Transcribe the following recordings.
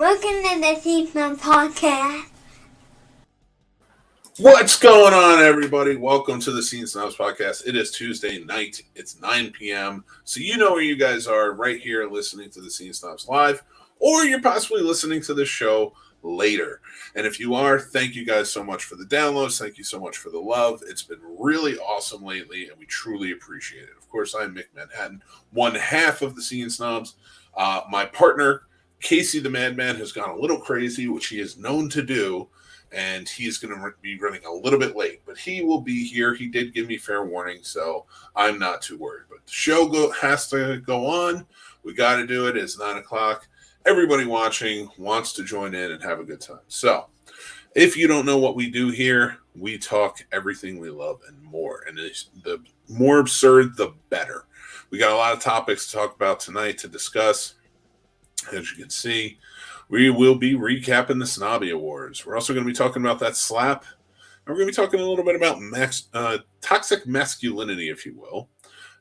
Welcome to the Scene Snobs podcast. What's going on, everybody? Welcome to the Scene Snobs podcast. It is Tuesday night. It's 9 p.m. So you know where you guys are right here listening to the Scene Snobs live, or you're possibly listening to the show later. And if you are, thank you guys so much for the downloads. Thank you so much for the love. It's been really awesome lately, and we truly appreciate it. Of course, I'm Mick Manhattan, one half of the Scene Snobs. My partner, Casey the Madman, has gone a little crazy, which he is known to do. And he's going to be running a little bit late, but he will be here. He did give me fair warning, so I'm not too worried. But the show has to go on. We got to do it. It's 9 o'clock. Everybody watching wants to join in and have a good time. So if you don't know what we do here, we talk everything we love and more. And the more absurd, the better. We got a lot of topics to talk about tonight to discuss. As you can see, we will be recapping the Snobbie Awards. We're also going to be talking about that slap. And we're going to be talking a little bit about toxic masculinity, if you will.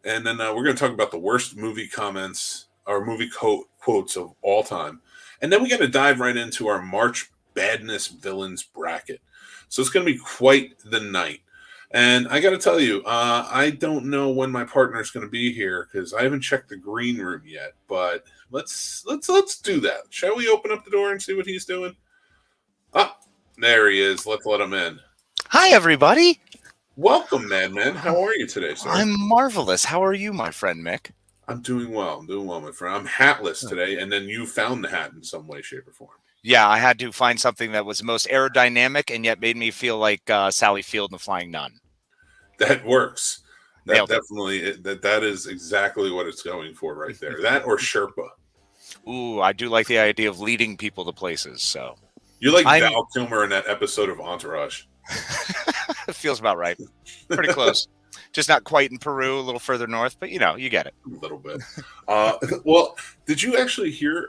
And then we're going to talk about the worst movie comments or movie quotes of all time. And then we got to dive right into our March Badness Villains Bracket. So it's going to be quite the night. And I got to tell you, I don't know when my partner is going to be here because I haven't checked the green room yet. But let's do that. Shall we open up the door and see what he's doing? Ah, there he is. Let's let him in. Hi, everybody. Welcome, Madman. How are you today, sir? I'm marvelous. How are you, my friend Mick? I'm doing well. My friend. I'm hatless today, and then you found the hat in some way, shape, or form. Yeah, I had to find something that was the most aerodynamic and yet made me feel like Sally Field in The Flying Nun. That works. That definitely, that is exactly what it's going for right there. That or Sherpa. Ooh, I do like the idea of leading people to places. So you're like Val Kilmer in that episode of Entourage. It feels about right. Pretty close. Just not quite in Peru, a little further north, but you get it. A little bit. Well, did you actually hear?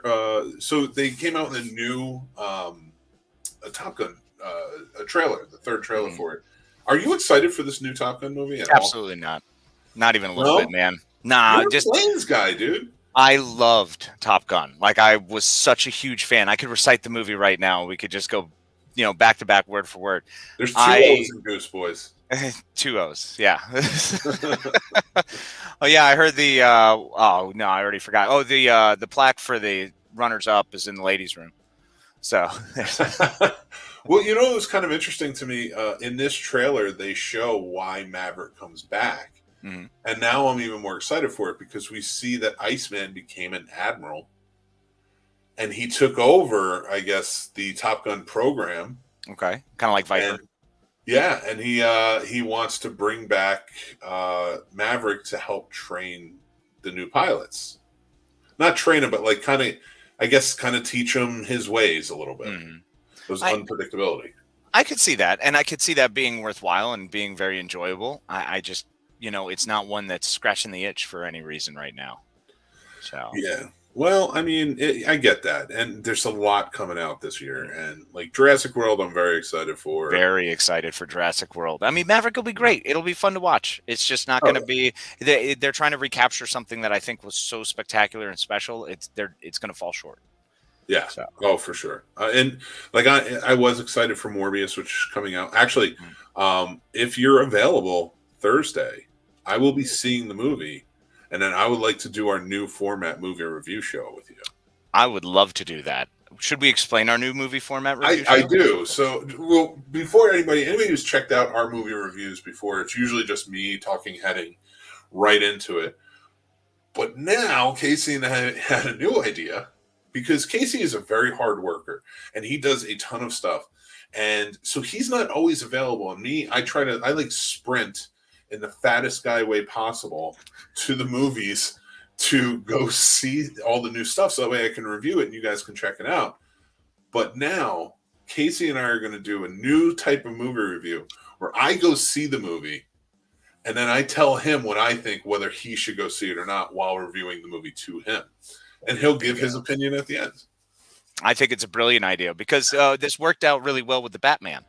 So they came out in a new Top Gun a trailer, the third trailer for it. Are you excited for this new Top Gun movie at all? Absolutely not. Not even a little bit, man. Nah, you're just a planes guy, dude. I loved Top Gun. Like, I was such a huge fan. I could recite the movie right now. We could just go, back to back, word for word. There's two O's in Goose Boys. 2 O's, yeah. Oh yeah, I heard the. Oh no, I already forgot. Oh, the plaque for the runners up is in the ladies' room. So. Well, it was kind of interesting to me. In this trailer, they show why Maverick comes back. Mm-hmm. And now I'm even more excited for it because we see that Iceman became an admiral. And he took over, I guess, the Top Gun program. Okay. Kind of like Viper. And he wants to bring back Maverick to help train the new pilots. Not train him, but like kind of teach him his ways a little bit. Mm-hmm. Those unpredictability. I could see that, and I could see that being worthwhile and being very enjoyable. I just, it's not one that's scratching the itch for any reason right now. So yeah, well, I mean, I get that, and there's a lot coming out this year, and like Jurassic World, I'm very excited for. Very excited for Jurassic World. I mean, Maverick will be great. It'll be fun to watch. It's just not going to be. They're trying to recapture something that I think was so spectacular and special. It's going to fall short. Yeah. So. Oh, for sure. And like I was excited for Morbius, which is coming out. Actually, if you're available Thursday, I will be seeing the movie, and then I would like to do our new format movie review show with you. I would love to do that. Should we explain our new movie format review show? I do. So, well, before anybody who's checked out our movie reviews before, it's usually just me heading right into it. But now Casey and I had a new idea. Because Casey is a very hard worker and he does a ton of stuff. And so he's not always available. And me, I sprint in the fattest guy way possible to the movies to go see all the new stuff. So that way I can review it and you guys can check it out. But now Casey and I are going to do a new type of movie review where I go see the movie and then I tell him what I think, whether he should go see it or not while reviewing the movie to him. And he'll give his opinion at the end. I think it's a brilliant idea because this worked out really well with the Batman.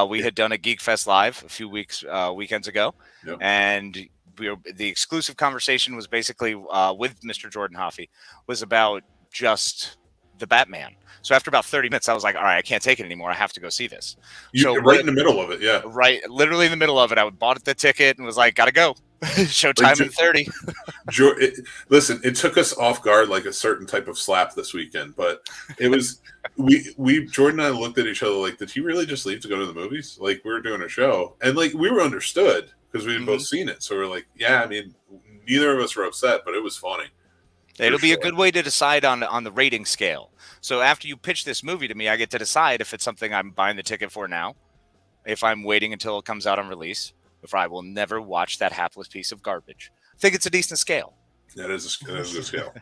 We had done a Geek Fest Live a few weekends ago, and the exclusive conversation was basically with Mr. Jordan Hoffey was about just the Batman. So after about 30 minutes, I was like, all right, I can't take it anymore. I have to go see this. You're right in the middle of it, yeah. Right, literally in the middle of it. I bought the ticket and was like, gotta go. Showtime in 30. Listen, it took us off guard like a certain type of slap this weekend, but it was we Jordan and I looked at each other like, did he really just leave to go to the movies? Like, we were doing a show, and like we were understood because we had both seen it, so we're like, yeah, I mean, neither of us were upset, but it was funny. It'll be a good way to decide on the rating scale. So after you pitch this movie to me, I get to decide if it's something I'm buying the ticket for now, if I'm waiting until it comes out on release, if I will never watch that hapless piece of garbage. I think it's a decent scale. That is a good scale.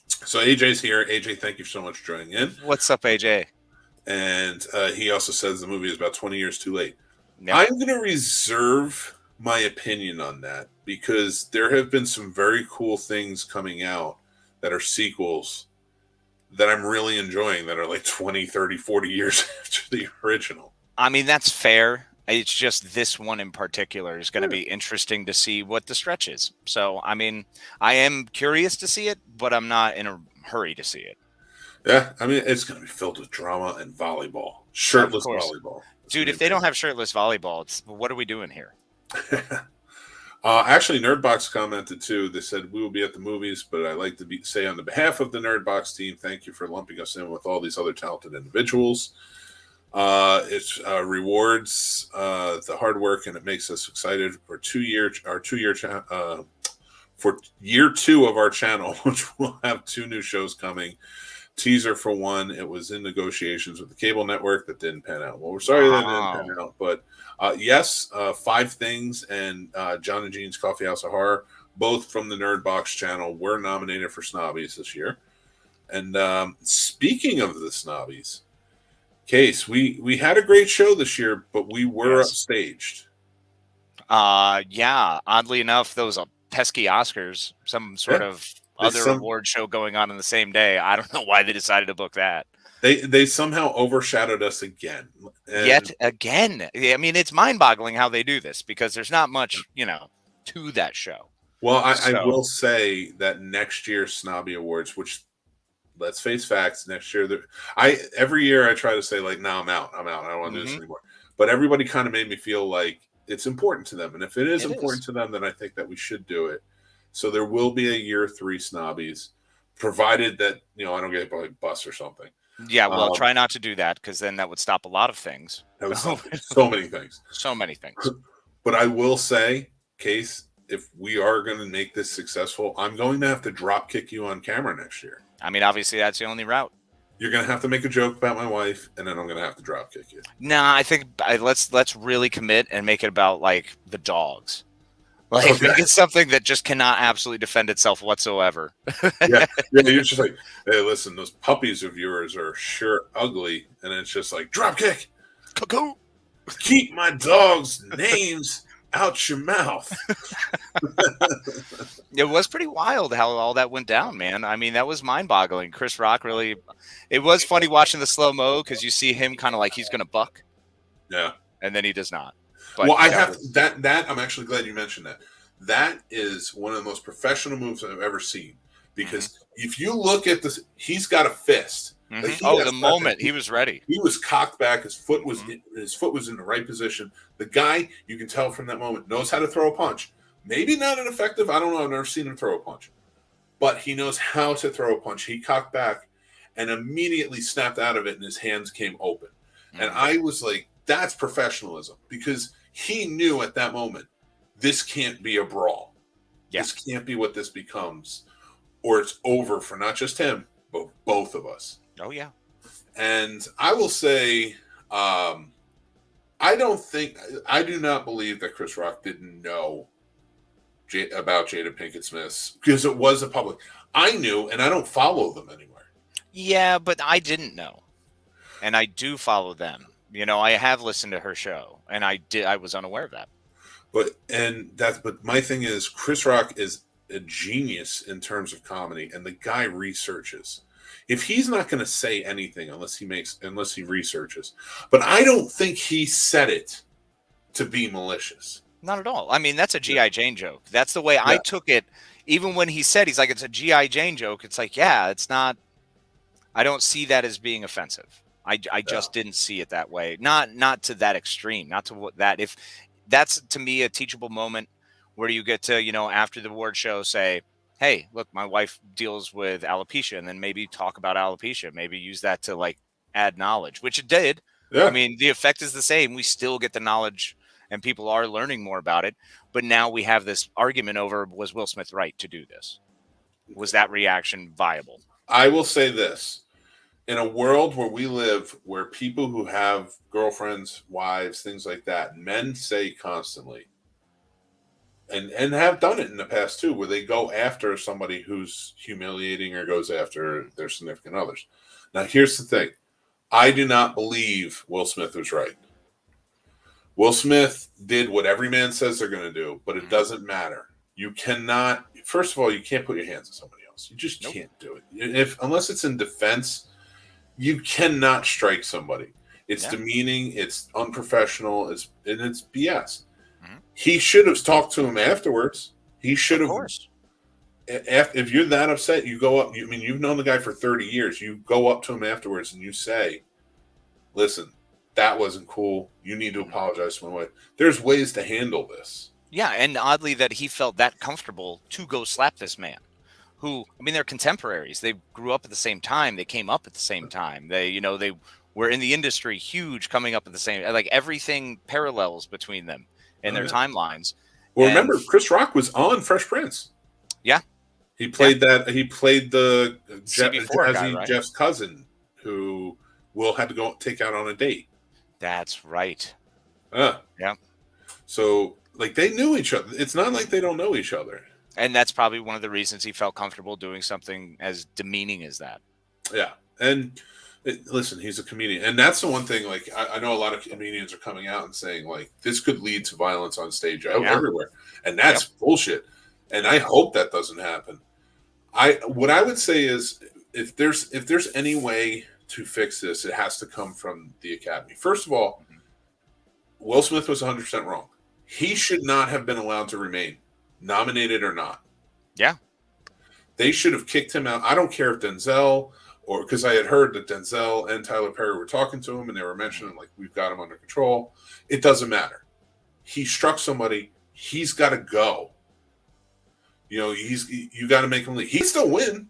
So AJ's here. AJ, thank you so much for joining in. What's up, AJ? And he also says the movie is about 20 years too late. Yep. I'm going to reserve my opinion on that because there have been some very cool things coming out that are sequels that I'm really enjoying that are like 20, 30, 40 years after the original. I mean, that's fair. It's just this one in particular is going to be interesting to see what the stretch is. So, I mean, I am curious to see it, but I'm not in a hurry to see it. Yeah, I mean, it's going to be filled with drama and volleyball. Shirtless volleyball. Dude, if they don't have shirtless volleyball, what are we doing here? Actually, Nerdbox commented too. They said, we will be at the movies, but I'd like to say on the behalf of the Nerdbox team, thank you for lumping us in with all these other talented individuals. It rewards the hard work, and it makes us excited for for year 2 of our channel, which will have 2 new shows coming. Teaser for one, it was in negotiations with the cable network that didn't pan out. Well, we're sorry that didn't pan out, but yes, 5 Things and John and Jean's Coffee House of Horror, both from the Nerdbox channel, were nominated for Snobbies this year. And speaking of the Snobbies, Case, we had a great show this year, but we were upstaged. Yeah, oddly enough, those pesky Oscars, some sort of other award show going on the same day. I don't know why they decided to book that. They somehow overshadowed us again. Yet again. I mean, it's mind-boggling how they do this because there's not much, to that show. Well, I will say that next year's Snobbie Awards, which, let's face facts, next year, every year I try to say, like, no, I'm out. I don't want to do this anymore. But everybody kind of made me feel like it's important to them. And if it is important to them, then I think that we should do it. So there will be a year 3 Snobbies, provided that, I don't get by bus or something. Yeah, well, try not to do that because then that would stop a lot of things. That would stop so many things. So many things. But I will say, Case, if we are going to make this successful, I'm going to have to drop kick you on camera next year. I mean, obviously, that's the only route. You're going to have to make a joke about my wife, and then I'm going to have to drop kick you. Nah, I think let's really commit and make it about, like, the dogs. Like, make it something that just cannot absolutely defend itself whatsoever. yeah, you're just like, hey, listen, those puppies of yours are sure ugly. And it's just like, drop kick. Cuckoo. Keep my dogs' names out your mouth. It was pretty wild how all that went down, man. I mean, that was mind-boggling. Chris Rock really, it was funny watching the slow-mo because you see him kind of like he's going to buck. Yeah. And then he does not. But well, I have that. I'm actually glad you mentioned that. That is one of the most professional moves I've ever seen. Because if you look at this, he's got a fist. Like the moment he was ready, he was cocked back. His foot was in the right position. The guy, you can tell from that moment, knows how to throw a punch. Maybe not an effective. I don't know. I've never seen him throw a punch, but he knows how to throw a punch. He cocked back and immediately snapped out of it, and his hands came open. And I was like, that's professionalism, because he knew at that moment, this can't be a brawl. Yeah. This can't be what this becomes, or it's over for not just him, but both of us. Oh, yeah. And I will say, I do not believe that Chris Rock didn't know about Jada Pinkett Smith, because it was a public. I knew, and I don't follow them anywhere. Yeah, but I didn't know. And I do follow them. I have listened to her show, and I was unaware of that. But my thing is, Chris Rock is a genius in terms of comedy, and the guy researches. If he's not going to say anything unless he researches, but I don't think he said it to be malicious. Not at all. I mean, that's a G.I. Jane joke. That's the way I took it. Even when he said, he's like, it's a G.I. Jane joke. It's like, yeah, it's not. I don't see that as being offensive. I just didn't see it that way. Not to that extreme. Not to what that if that's to me a teachable moment where you get to, after the award show say, hey, look, my wife deals with alopecia, and then maybe talk about alopecia, maybe use that to like add knowledge, which it did. Yeah. I mean, the effect is the same. We still get the knowledge and people are learning more about it. But now we have this argument over, was Will Smith right to do this? Was that reaction viable? I will say this. In a world where we live, where people who have girlfriends, wives, things like that, men say constantly, and have done it in the past too, where they go after somebody who's humiliating or goes after their significant others. Now, here's the thing. I do not believe Will Smith was right. Will Smith did what every man says they're going to do, but it doesn't matter. You cannot, first of all, you can't put your hands on somebody else. You just can't do it. Unless it's in defense, you cannot strike somebody. It's demeaning, it's unprofessional, and it's BS. He should have talked to him afterwards. He should have. Of course. If you're that upset, you go up. You've known the guy for 30 years. You go up to him afterwards and you say, listen, that wasn't cool. You need to apologize to my wife. There's ways to handle this. Yeah, and oddly that he felt that comfortable to go slap this man. Who, they're contemporaries. They grew up at the same time. They came up at the same time. They were in the industry, huge, coming up at the same. Like everything parallels between them and their timelines. Well, remember, Chris Rock was on Fresh Prince. Yeah, he played that. He played the guy, right? Jeff's cousin, who Will had to go take out on a date. That's right. Yeah. So, they knew each other. It's not like they don't know each other. And that's probably one of the reasons he felt comfortable doing something as demeaning as that. Yeah. And listen, he's a comedian. And that's the one thing, I know a lot of comedians are coming out and saying, this could lead to violence on stage everywhere. And that's bullshit. And I hope that doesn't happen. What I would say is, if there's any way to fix this, it has to come from the Academy. First of all, Will Smith was 100% wrong. He should not have been allowed to remain, nominated or not. Yeah. They should have kicked him out. I don't care if Denzel, or because I had heard that Denzel and Tyler Perry were talking to him and they were mentioning, we've got him under control. It doesn't matter. He struck somebody. He's got to go. You got to make him leave. He can still win.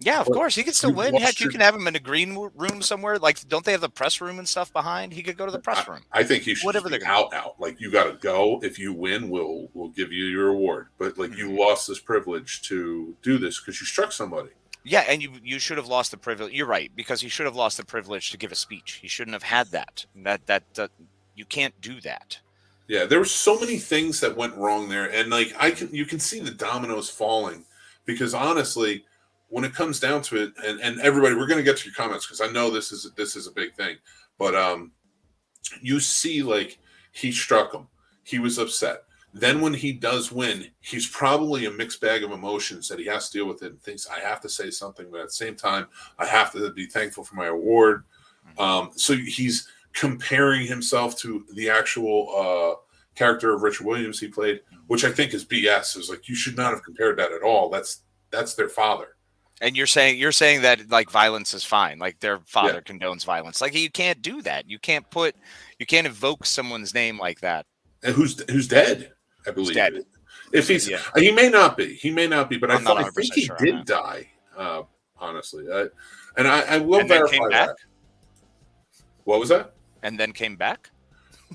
Yeah, of course. He can still win. Heck, you can have him in a green room somewhere. Don't they have the press room and stuff behind? He could go to the press room. I think he should be out. You got to go. If you win, we'll give you your award. But you lost this privilege to do this because you struck somebody. Yeah, and you should have lost the privilege. You're right, because he should have lost the privilege to give a speech. He shouldn't have had that. That you can't do that. Yeah, there were so many things that went wrong there, and you can see the dominoes falling, because honestly, when it comes down to it, and everybody, we're going to get to your comments because I know this is a big thing, but you see, he struck him, he was upset. Then when he does win, he's probably a mixed bag of emotions that he has to deal with it and thinks, I have to say something, but at the same time, I have to be thankful for my award. So he's comparing himself to the actual character of Richard Williams he played, which I think is BS. It was you should not have compared that at all. That's their father. And you're saying that violence is fine, their father condones violence. You can't do that. You can't evoke someone's name like that. And who's dead? I believe. Dead. If he's he may not be, but I think he did die. Honestly, and I will verify that. What was that? And then came back.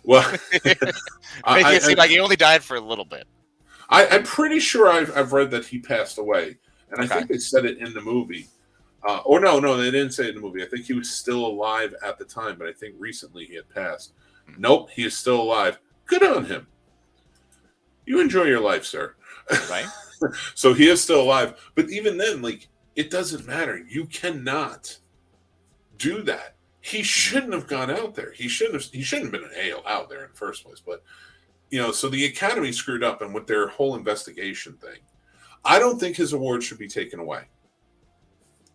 Well, it seemed like he only died for a little bit. I'm pretty sure I've read that he passed away. And I think they said it in the movie. Or no, they didn't say it in the movie. I think he was still alive at the time, but I think recently he had passed. Nope, he is still alive. Good on him. You enjoy your life, sir. Right. So he is still alive. But even then, it doesn't matter. You cannot do that. He shouldn't have gone out there. He shouldn't have been out there in the first place. But, so the Academy screwed up, and with their whole investigation thing, I don't think his award should be taken away.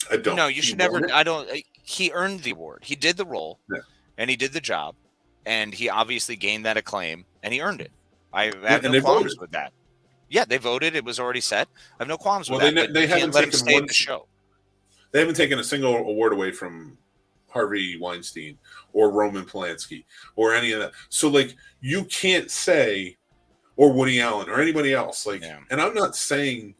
I don't. No, you should never. I don't. He earned the award. He did the role, and he did the job, and he obviously gained that acclaim, and he earned it. I have no qualms with that. Yeah, they voted. It was already set. I have no qualms with that. They haven't let him stay in the show. They haven't taken a single award away from Harvey Weinstein or Roman Polanski or any of that. So like you can't say, or Woody Allen or anybody else. Like, and I'm not saying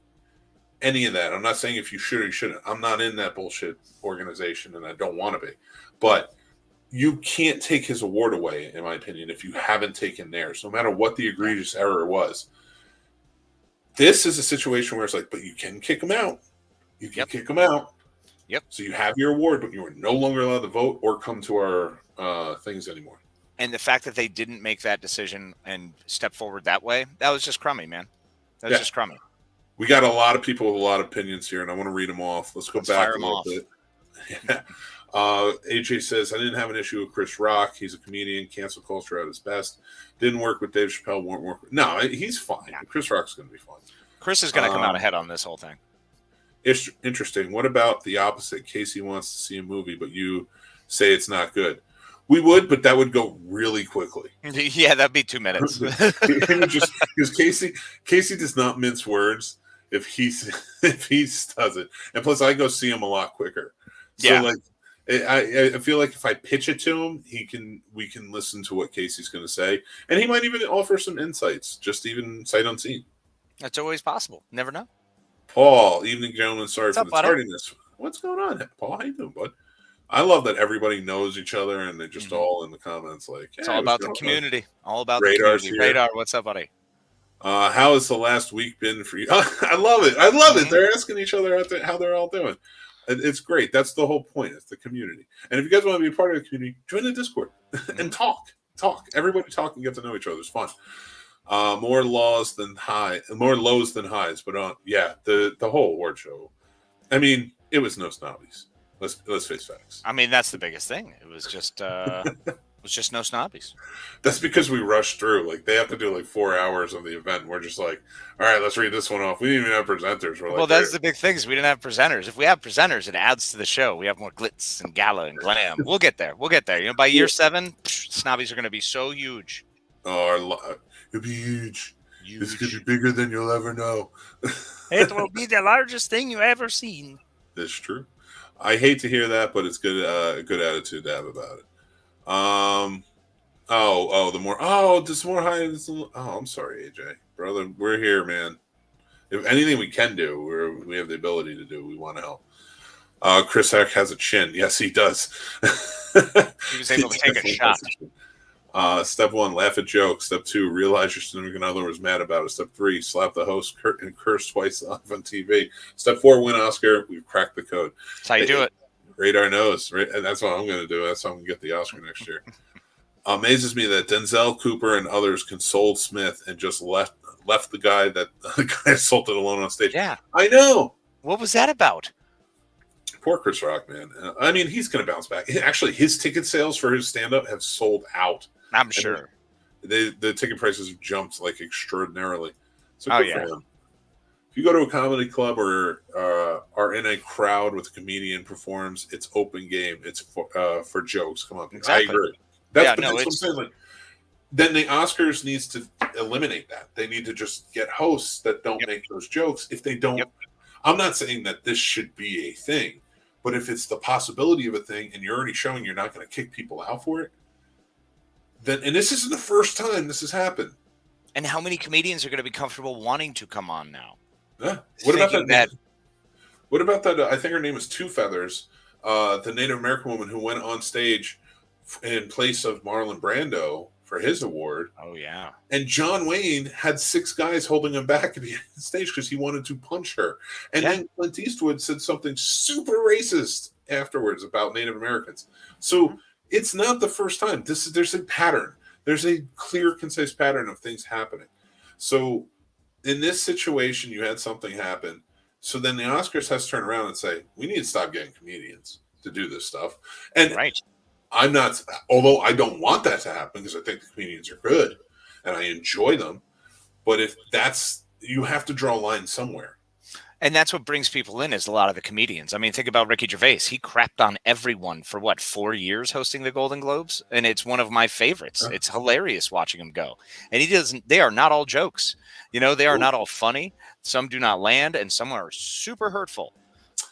any of that. I'm not saying if you should or you shouldn't. I'm not in that bullshit organization, and I don't want to be. But you can't take his award away, in my opinion, if you haven't taken theirs, no matter what the egregious error was. This is a situation where it's like, but you can kick him out. You can kick him out. Yep. So you have your award, but you are no longer allowed to vote or come to our things anymore. And the fact that they didn't make that decision and step forward that way, that was just crummy, man. That was just crummy. We got a lot of people with a lot of opinions here, and I want to read them off. Let's back a little bit. Yeah. AJ says, I didn't have an issue with Chris Rock. He's a comedian, cancel culture at his best. Didn't work with Dave Chappelle, won't work with... No, he's fine. Yeah. Chris Rock's going to be fine. Chris is going to come out ahead on this whole thing. It's interesting. What about the opposite? Casey wants to see a movie, but you say it's not good. We would, but that would go really quickly. Yeah, that'd be 2 minutes. Because Casey does not mince words if he does it. And plus, I go see him a lot quicker. So like, I feel like if I pitch it to him, we can listen to what Casey's going to say, and he might even offer some insights, just even sight unseen. That's always possible. Never know. Paul, evening, gentlemen. Sorry for the buddy? tardiness. What's going on, Paul? How you doing, bud? I love that everybody knows each other and they're just all in the comments like, it's all about the community. All about Radar's the community. Radar, what's up, buddy? How has the last week been for you? I love it. I love it. They're asking each other out there how they're all doing. It's great. That's the whole point. It's the community. And if you guys want to be a part of the community, join the Discord and talk. Everybody talk and get to know each other. It's fun. More lows than highs, but the whole award show. I mean, it was no snobbies. Let's face facts. I mean, that's the biggest thing. It was just no snobbies. That's because we rushed through. Like they have to do like 4 hours of the event. We're just like, all right, let's read this one off. We didn't even have presenters. We're like, well, that's the big thing is we didn't have presenters. If we have presenters, it adds to the show. We have more glitz and gala and glam. We'll get there. You know, by year 7, snobbies are going to be so huge. Oh, it'll be huge. This could be bigger than you'll ever know. It will be the largest thing you ever seen. That's true. I hate to hear that, but it's good. A good attitude to have about it. There's more high. I'm sorry, AJ, brother. We're here, man. If anything we can do, we have the ability to do. We want to help. Chris Heck has a chin. Yes, he does. He was able to take a shot. Step 1, laugh at jokes. Step 2, realize your significant other was mad about it. Step 3, slap the host and curse twice live on TV. Step 4, win Oscar. We've cracked the code. That's how you do it. Radar knows. And that's what I'm going to do. That's how I'm going to get the Oscar next year. Amazes me that Denzel, Cooper, and others consoled Smith and just left the guy assaulted alone on stage. Yeah. I know. What was that about? Poor Chris Rock, man. I mean, he's going to bounce back. Actually, his ticket sales for his stand-up have sold out. I'm sure. The ticket prices have jumped like extraordinarily. So good for him. If you go to a comedy club or are in a crowd with a comedian performs, it's open game. It's for jokes. Come on, exactly. I agree. That's what I'm saying. Like, then the Oscars needs to eliminate that. They need to just get hosts that don't make those jokes. If they don't, I'm not saying that this should be a thing, but if it's the possibility of a thing and you're already showing you're not going to kick people out for it, then, and this isn't the first time this has happened. And how many comedians are going to be comfortable wanting to come on now? Yeah. What about that? What about that? I think her name is Two Feathers, the Native American woman who went on stage in place of Marlon Brando for his award. Oh, yeah. And John Wayne had 6 guys holding him back at the stage because he wanted to punch her. And then Clint Eastwood said something super racist afterwards about Native Americans. So it's not the first time. There's a pattern. There's a clear, concise pattern of things happening. So in this situation, you had something happen. So then the Oscars has to turn around and say, we need to stop getting comedians to do this stuff. And I'm not, although I don't want that to happen because I think the comedians are good and I enjoy them. But if that's, you have to draw a line somewhere. And that's what brings people in is a lot of the comedians. I mean, think about Ricky Gervais. He crapped on everyone for 4 years hosting the Golden Globes. And it's one of my favorites. It's hilarious watching him go. And they are not all jokes. You know, they are not all funny. Some do not land and some are super hurtful.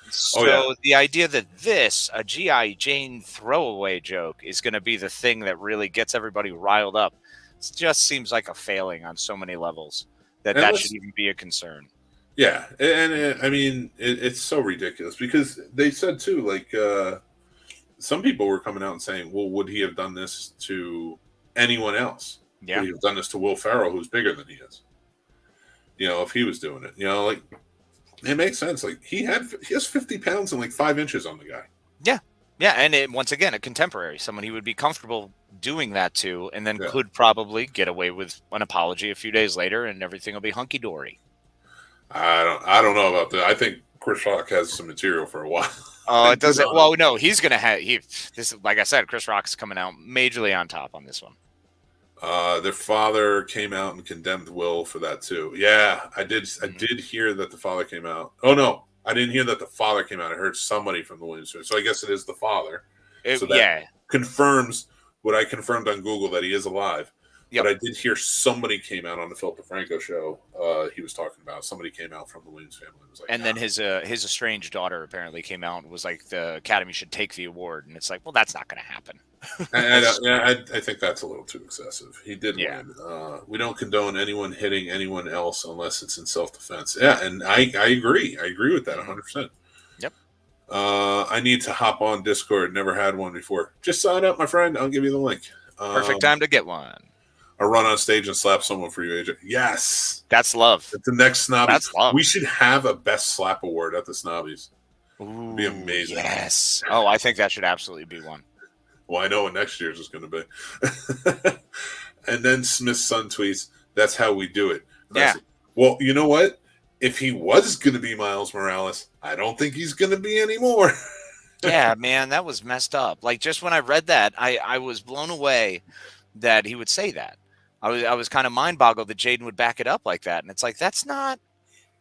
So Oh yeah. the idea that a G.I. Jane throwaway joke is going to be the thing that really gets everybody riled up, it just seems like a failing on so many levels that And that let's should even be a concern. Yeah, and I mean it's so ridiculous because they said too, like some people were coming out and saying, "Well, would he have done this to anyone else? Yeah. Would he have done this to Will Ferrell, who's bigger than he is? You know, if he was doing it, you know, like it makes sense. Like he has 50 pounds and like 5 inches on the guy. Yeah, and once again, a contemporary, someone he would be comfortable doing that to, and then Yeah. could probably get away with an apology a few days later, and everything will be hunky dory. I don't know about that. I think Chris Rock has some material for a while. Oh, it doesn't. Well, no, he's gonna have this. Like I said, Chris Rock's coming out majorly on top on this one. Their father came out and condemned Will for that too. Yeah, I did. I did hear that the father came out. Oh no, I didn't hear that the father came out. I heard somebody from the Williams family. So I guess it is the father. So that confirms what I confirmed on Google, that he is alive. Yep. But I did hear somebody came out on the Philip DeFranco show. He was talking about somebody came out from the Williams family. It was like, and then his estranged daughter apparently came out and was like, the Academy should take the award, and it's like, well, that's not going to happen. I think that's a little too excessive. He did win. We don't condone anyone hitting anyone else unless it's in self-defense. Yeah, and I agree. I agree with that 100%. Yep. I need to hop on Discord. Never had one before. Just sign up, my friend. I'll give you the link. Perfect time to get one. A run on stage and slap someone for you, AJ. Yes. That's love. It's the next Snobbies. That's love. We should have a best slap award at the Snobbies. It'd be amazing. Yes. Oh, I think that should absolutely be one. Well, I know what next year's is going to be. And then Smith's son tweets, "That's how we do it." Yeah. Well, you know what? If he was going to be Miles Morales, I don't think he's going to be anymore. Yeah, man, that was messed up. Like, just when I read that, I was blown away that he would say that. I was kind of mind boggled that Jaden would back it up like that, and it's like, that's not.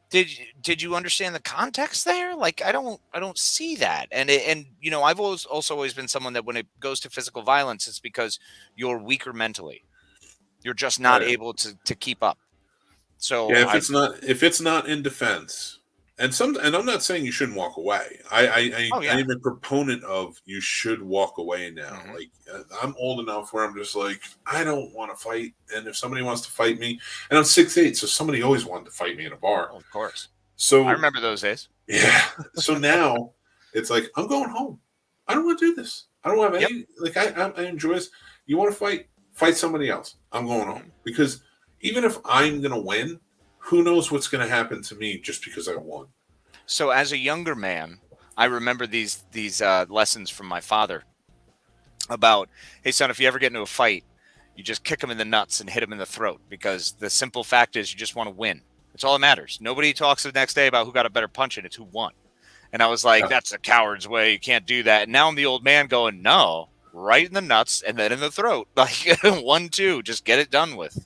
Did you understand the context there? Like, I don't see that. And you know, I've always been someone that when it goes to physical violence, it's because you're weaker mentally. You're just not able to keep up. So yeah, if it's not in defense, and I'm not saying you shouldn't walk away. I am a proponent of you should walk away now. Mm-hmm. Like I'm old enough where I'm just like, I don't want to fight, and if somebody wants to fight me, and I'm 6'8", so somebody always wanted to fight me in a bar. Oh, of course. So I remember those days. Yeah. So now it's like I'm going home. I don't want to do this. I don't have any. Like I enjoy this. You want to fight somebody else. I'm going home because even if I'm gonna win, who knows what's going to happen to me just because I won. So as a younger man, I remember these lessons from my father about, hey, son, if you ever get into a fight, you just kick him in the nuts and hit him in the throat, because the simple fact is you just want to win. It's all that matters. Nobody talks the next day about who got a better punch in. It's who won. And I was like, that's a coward's way. You can't do that. And now I'm the old man going, no, right in the nuts and then in the throat. Like 1-2, just get it done with.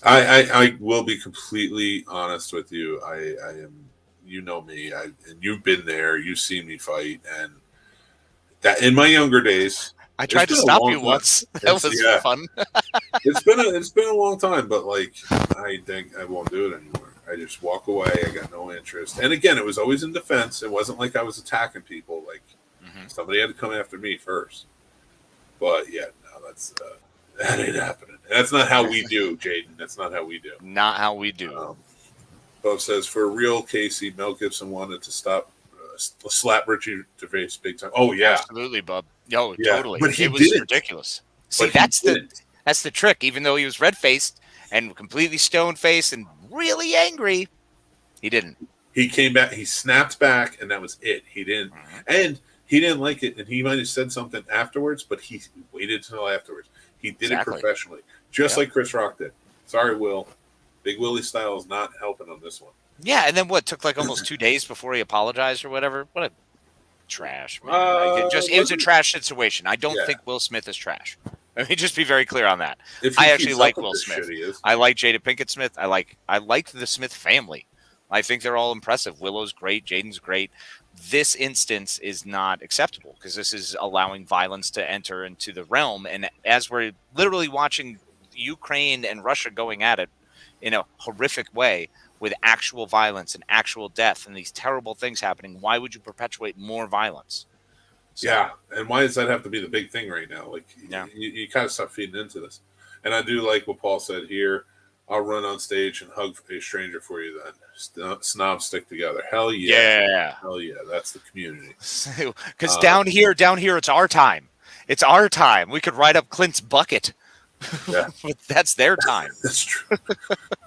I will be completely honest with you. I am, you know me, and you've been there. You've seen me fight, and that in my younger days, I tried to stop you once. That was fun. It's been a long time, but like I think I won't do it anymore. I just walk away. I got no interest. And again, it was always in defense. It wasn't like I was attacking people. Like somebody had to come after me first. But yeah, no, that ain't happening. That's not how we do, Jaden. That's not how we do. Not how we do. Bob says, for real, Casey, Mel Gibson wanted to slap Richie Gervais big time. Oh, yeah. Absolutely, Bub. Yo, totally. But it was ridiculous. See, that's the trick. Even though he was red-faced and completely stone-faced and really angry, he didn't. He came back. He snapped back, and that was it. He didn't. And he didn't like it, and he might have said something afterwards, but he waited until afterwards. He did it professionally, just like Chris Rock did. Sorry, Will. Big Willie style is not helping on this one. Yeah, and then what? Took like almost 2 days before he apologized or whatever. What a trash. It was a trash situation. I don't think Will Smith is trash. Let me just be very clear on that. I actually like Will Smith. I like Jada Pinkett Smith. I like the Smith family. I think they're all impressive. Willow's great. Jaden's great. This instance is not acceptable because this is allowing violence to enter into the realm. And as we're literally watching Ukraine and Russia going at it in a horrific way, with actual violence and actual death and these terrible things happening, why would you perpetuate more violence? So, yeah, and why does that have to be the big thing right now? Like, yeah. you kind of stop feeding into this. And I do like what Paul said here. I'll run on stage and hug a stranger for you then. Snobs stick together. Hell yeah. Yeah. Hell yeah. That's the community. Because down here, it's our time. It's our time. We could write up Clint's bucket. Yeah. But that's their time. That's true.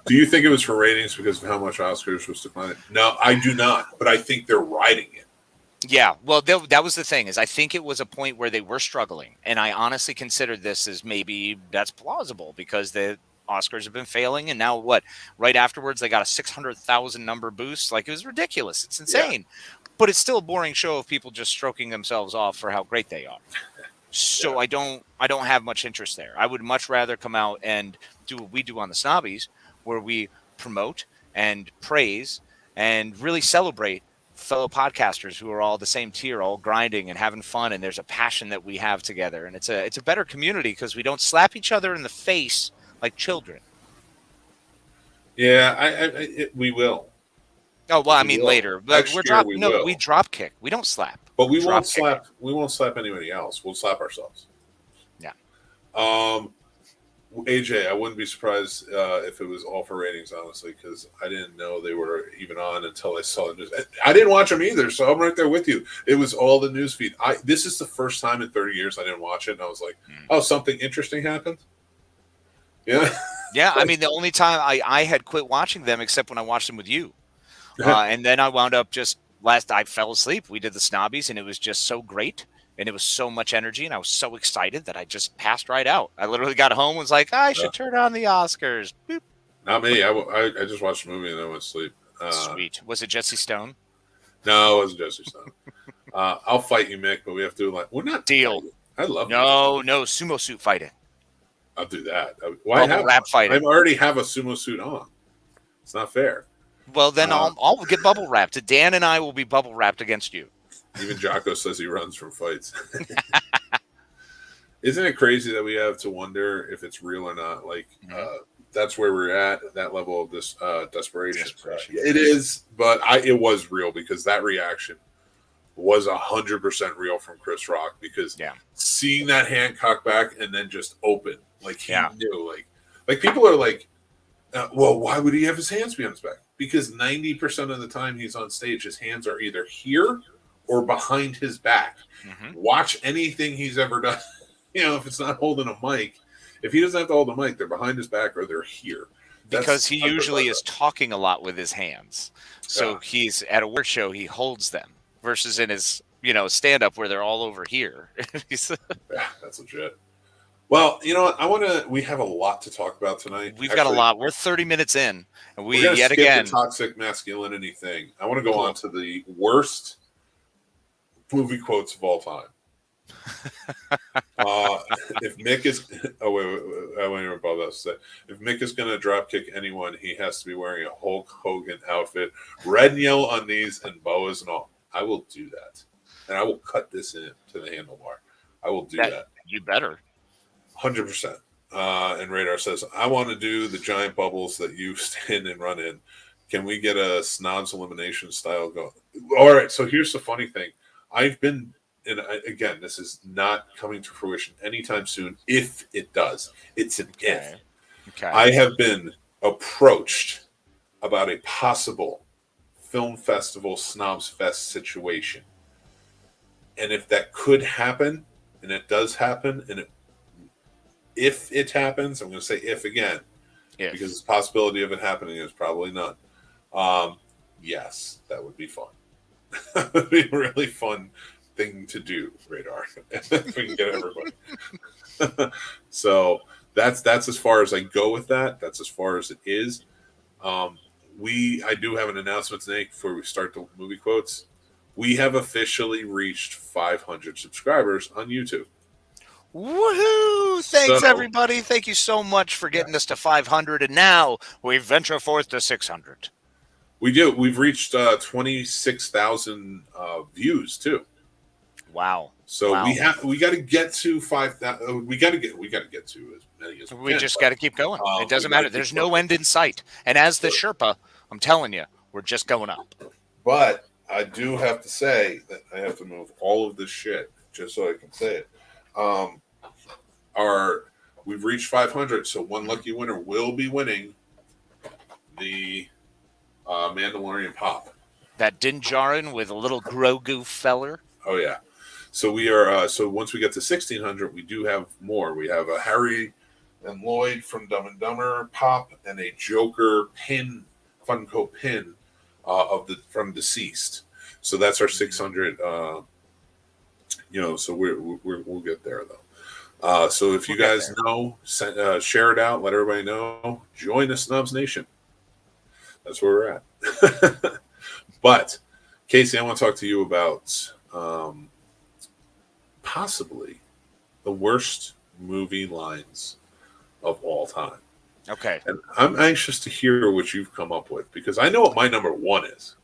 Do you think it was for ratings because of how much Oscars was declining? No, I do not. But I think they're riding it. Yeah, well, that was the thing, is I think it was a point where they were struggling. And I honestly considered this as maybe that's plausible because the Oscars have been failing. And now what? Right afterwards, they got a 600,000 number boost. Like, it was ridiculous. It's insane. Yeah. But it's still a boring show of people just stroking themselves off for how great they are. So yeah. I don't have much interest there. I would much rather come out and do what we do on the Snobbies, where we promote and praise and really celebrate fellow podcasters who are all the same tier, all grinding and having fun, and there's a passion that we have together, and it's a better community because we don't slap each other in the face like children. Yeah, we will. Oh well, I mean later, but we drop kick. We don't slap. But we won't slap. We won't slap anybody else. We'll slap ourselves. Yeah. AJ, I wouldn't be surprised if it was all for ratings, honestly, because I didn't know they were even on until I saw the news. I didn't watch them either, so I'm right there with you. It was all the news feed. This is the first time in 30 years I didn't watch it, and I was like, oh, something interesting happened? Yeah. Yeah, I mean, the only time I had quit watching them, except when I watched them with you. And then I wound up I fell asleep. We did the Snobbies, and it was just so great. And it was so much energy, and I was so excited that I just passed right out. I literally got home and was like, I should turn on the Oscars. Boop. Not me. I just watched the movie and then went to sleep. Sweet. Was it Jesse Stone? No, it wasn't Jesse Stone. I'll fight you, Mick, but we have to we're not deal. I love no sumo suit fighting. I'll do that. Why rap fighting? I already have a sumo suit on. It's not fair. Well, then I'll get bubble wrapped. Dan and I will be bubble wrapped against you. Even Jocko says he runs from fights. Isn't it crazy that we have to wonder if it's real or not? Like, that's where we're at that level of this desperation. It is, but it was real because that reaction was 100% real from Chris Rock because seeing that hand cock back and then just open, like he knew, like people are like, well, why would he have his hands behind his back? Because 90% of the time he's on stage, his hands are either here or behind his back. Watch anything he's ever done. If it's not holding a mic, if he doesn't have to hold a mic, they're behind his back or they're here. Because he usually is talking a lot with his hands. So he's at a work show, he holds them versus in his, stand-up where they're all over here. Yeah, that's legit. Well, you know what? We have a lot to talk about tonight. We've got a lot. We're 30 minutes in. And we're going to skip the toxic masculinity thing. I want to go on to the worst movie quotes of all time. If Mick is I won't even bother to say. If Mick is going to drop kick anyone, he has to be wearing a Hulk Hogan outfit, red and yellow undies, and boas and all. I will do that, and I will cut this into the handlebar. I will do that. You better. 100%. And Radar says, I want to do the giant bubbles that you stand and run in. Can we get a snobs elimination style going? All right. So here's the funny thing. I've been, and again, this is not coming to fruition anytime soon. If it does, it's an if. Okay. I have been approached about a possible film festival snobs fest situation. And if that could happen, and it does happen, and if it happens, I'm going to say if again, because the possibility of it happening is probably none. Yes, that would be fun. That would be a really fun thing to do, Radar. If we can get everybody. So that's as far as I go with that. That's as far as it is. I do have an announcement today before we start the movie quotes. We have officially reached 500 subscribers on YouTube. Woohoo! Thanks, everybody. Thank you so much for getting us to 500. And now we venture forth to 600. We do. We've reached 26,000 views too. Wow. So we got to get to 5,000. We got to get to as many as we can. Just got to keep going. It doesn't matter. There's no end in sight. And as the Sherpa, I'm telling you, we're just going up. But I do have to say that I have to move all of this shit just so I can say it. We've reached 500, so one lucky winner will be winning the Mandalorian pop. That Din Djarin with a little Grogu feller. Oh yeah. So we are. So once we get to 1600, we do have more. We have a Harry and Lloyd from Dumb and Dumber pop and a Joker pin, Funko pin from Deceased. So that's our 600. So we'll get there though. So if you guys know, share it out. Let everybody know. Join the Snubs Nation. That's where we're at. But Casey, I want to talk to you about possibly the worst movie lines of all time. Okay. And I'm anxious to hear what you've come up with because I know what my number one is.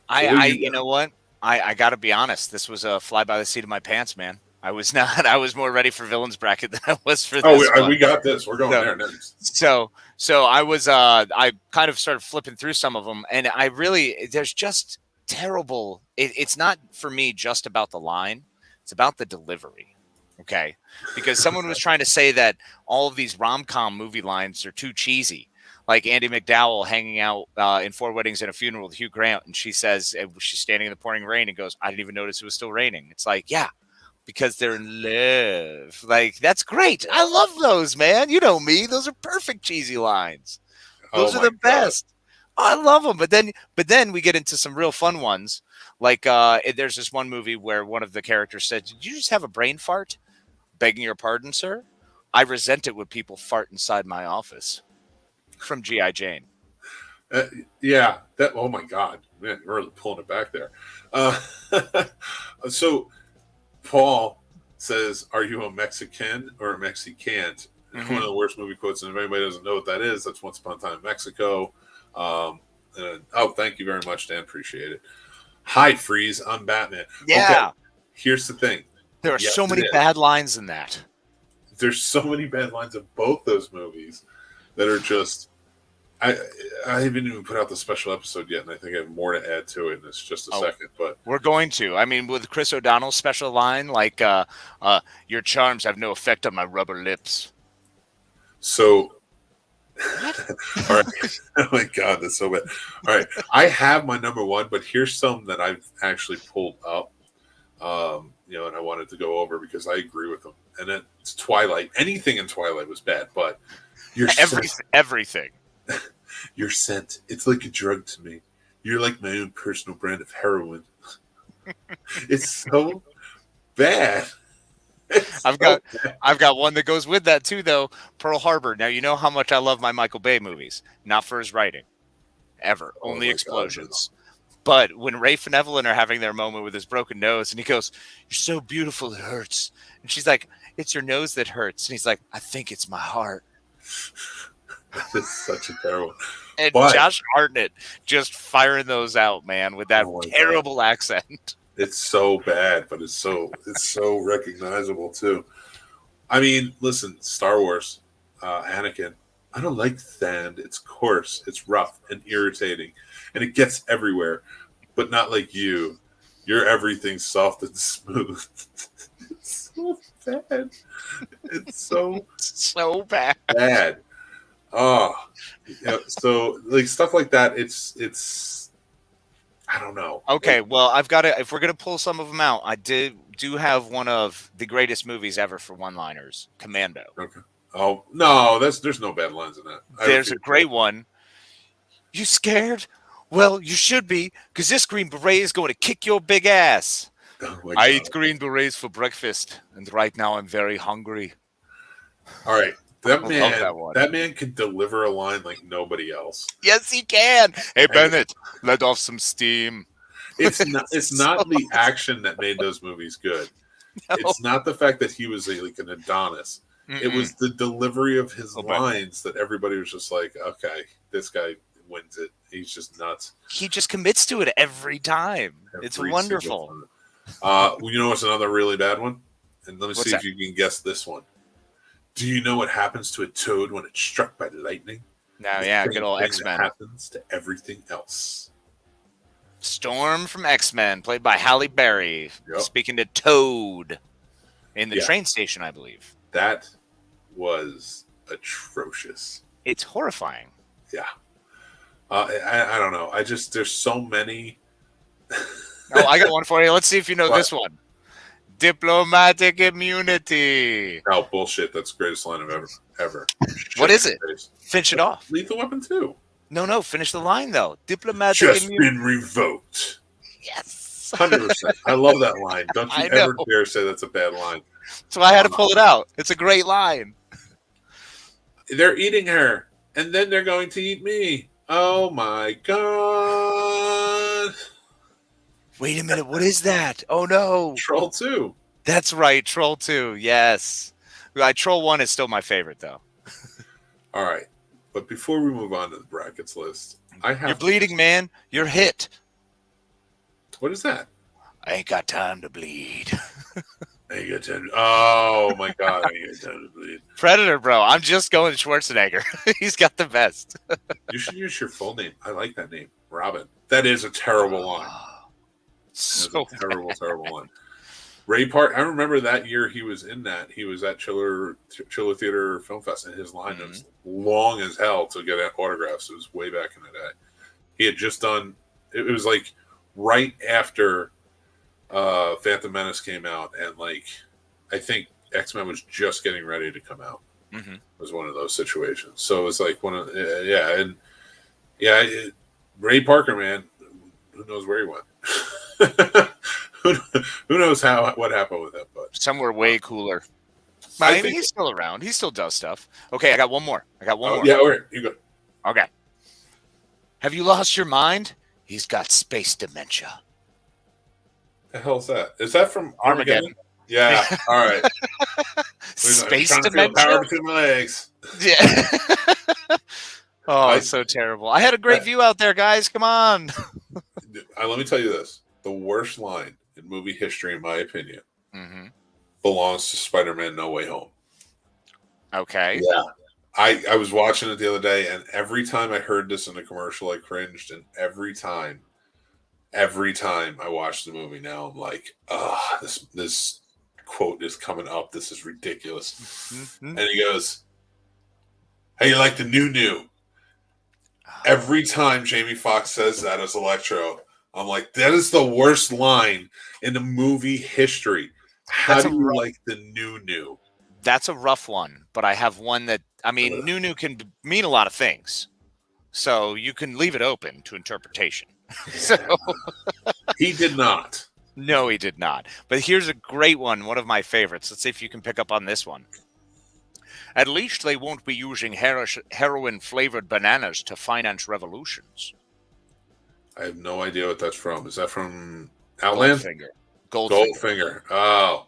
You know what? I got to be honest. This was a fly by the seat of my pants, man. I was not. I was more ready for villains bracket than I was for this. We got this. We're going there next. So I was. I kind of started flipping through some of them, and there's just terrible. It's not for me just about the line. It's about the delivery. Okay, because someone was trying to say that all of these rom-com movie lines are too cheesy. Like Andy McDowell hanging out in Four Weddings and a Funeral with Hugh Grant, and she says she's standing in the pouring rain and goes, "I didn't even notice it was still raining." It's like, yeah. Because they're in love. Like, that's great. I love those, man. You know me. Those are perfect cheesy lines. Those are the best. I love them. But then we get into some real fun ones. Like there's this one movie where one of the characters said, "Did you just have a brain fart?" Begging your pardon, sir. I resent it when people fart inside my office. From G.I. Jane. Yeah. Oh, my God. Man, you're really pulling it back there. So... Paul says, "Are you a Mexican or a Mexicant?" Mm-hmm. One of the worst movie quotes, and if anybody doesn't know what that is, that's Once Upon a Time in Mexico. Thank you very much, Dan. Appreciate it. Hi, Freeze. I'm Batman. Yeah. Okay. Here's the thing. There are so many bad lines in that. There's so many bad lines in both those movies that are just... I haven't even put out the special episode yet, and I think I have more to add to it in just a second. But we're going to. I mean, with Chris O'Donnell's special line, like, your charms have no effect on my rubber lips. So, all right. Oh, my God, that's so bad. All right. I have my number one, but here's some that I've actually pulled up, and I wanted to go over because I agree with them. And then it's Twilight. Anything in Twilight was bad, but everything. Your scent, it's like a drug to me. You're like my own personal brand of heroin. It's so bad. I've got one that goes with that too, though. Pearl Harbor. Now you know how much I love my Michael Bay movies. Not for his writing, ever. Only explosions. God, but when Rafe and Evelyn are having their moment with his broken nose, and he goes, "You're so beautiful, it hurts," and she's like, "It's your nose that hurts," and he's like, "I think it's my heart." This is such a terrible. And Josh Hartnett just firing those out, man, with that terrible accent. It's so bad, but it's so recognizable too. I mean, listen, Star Wars, Anakin. I don't like sand. It's coarse, it's rough and irritating, and it gets everywhere. But not like you. You're everything soft and smooth. It's so bad. It's so bad. Oh, so like stuff like that. It's I don't know. Okay, well, I've got to. If we're gonna pull some of them out, I do have one of the greatest movies ever for one-liners, Commando. Okay. Oh no, there's no bad lines in that. There's a great one. You scared? Well, you should be, because this Green Beret is going to kick your big ass. Oh I eat Green Berets for breakfast, and right now I'm very hungry. All right. That man can deliver a line like nobody else. Yes, he can. Hey, Bennett, let off some steam. It's not the action that made those movies good. No. It's not the fact that he was like an Adonis. Mm-mm. It was the delivery of his lines that everybody was just like, okay, this guy wins it. He's just nuts. He just commits to it every time. It's wonderful. You know what's another really bad one? And let me if you can guess this one. Do you know what happens to a toad when it's struck by lightning? Now, The yeah, same good old thing X-Men. that happens to everything else. Storm from X-Men, played by Halle Berry, Yep. speaking to Toad in the Yeah. train station, I believe. That was atrocious. It's horrifying. Yeah. I don't know. There's so many. Oh, I got one for you. Let's see if you know What? this one. Diplomatic immunity. Oh, bullshit. That's the greatest line I've ever. What is it? Face. Finish it off. Lethal Weapon 2. No, finish the line, though. Diplomatic Just immunity. been revoked. Yes. 100%. I love that line. Don't you I know. ever dare say that's a bad line. So I had to pull it out. It's a great line. They're eating her, and then they're going to eat me. Oh, my God. Wait a minute. What is that? Oh, no. Troll 2. That's right. Troll 2. Yes. Troll 1 is still my favorite, though. All right. But before we move on to the brackets list, You're bleeding, man. You're hit. What is that? I ain't got time to bleed. I ain't got time. Oh, my God. I ain't got time to bleed. Predator, bro. I'm just going Schwarzenegger. He's got the best. You should use your full name. I like that name. Robin. That is a terrible line. So Terrible line. Ray Park. I remember that year he was in that. He was at Chiller Theater Film Fest, and his line was long as hell to get autographs. It was way back in the day. He had just done. It was like right after Phantom Menace came out, and like I think X-Men was just getting ready to come out. Mm-hmm. It was one of those situations. So it was like Ray Parker, man. Who knows where he went? Who knows what happened with him? But somewhere way cooler. I I mean, he's still around. He still does stuff. Okay, I got one more. more. Yeah, okay, you go. Okay. Have you lost your mind? He's got space dementia. The hell's that? Is that from Armageddon? Yeah. All right. Space I'm trying to feel dementia. power between my legs. Yeah. It's so terrible. I had a great view out there, guys. Come on. Let me tell you this: the worst line in movie history, in my opinion, belongs to Spider-Man: No Way Home. Okay. Yeah. I was watching it the other day, and every time I heard this in a commercial, I cringed, and every time I watch the movie now, I'm like, this quote is coming up. This is ridiculous. And he goes, "How you like the new?" Every time Jamie Foxx says that as Electro, I'm like, that is the worst line in the movie history. How do you like the new? That's a rough one, but I have one that, I mean, new can mean a lot of things. So you can leave it open to interpretation. So he did not. No, he did not. But here's a great one of my favorites. Let's see if you can pick up on this one. At least they won't be using heroin-flavored bananas to finance revolutions. I have no idea what that's from. Is that from Outland? Goldfinger. Oh.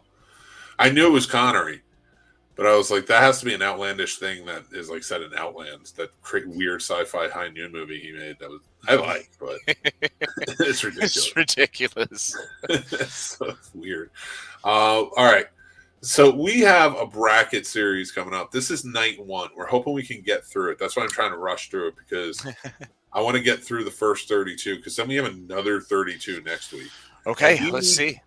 I knew it was Connery, but I was like, that has to be an outlandish thing that is like set in Outland, that weird sci-fi high noon movie he made that was I like, but it's ridiculous. It's ridiculous. It's so weird. All right. So we have a bracket series coming up. This is night 1. We're hoping we can get through it. That's why I'm trying to rush through it, because I want to get through the first 32, because then we have another 32 next week. Okay, let's see.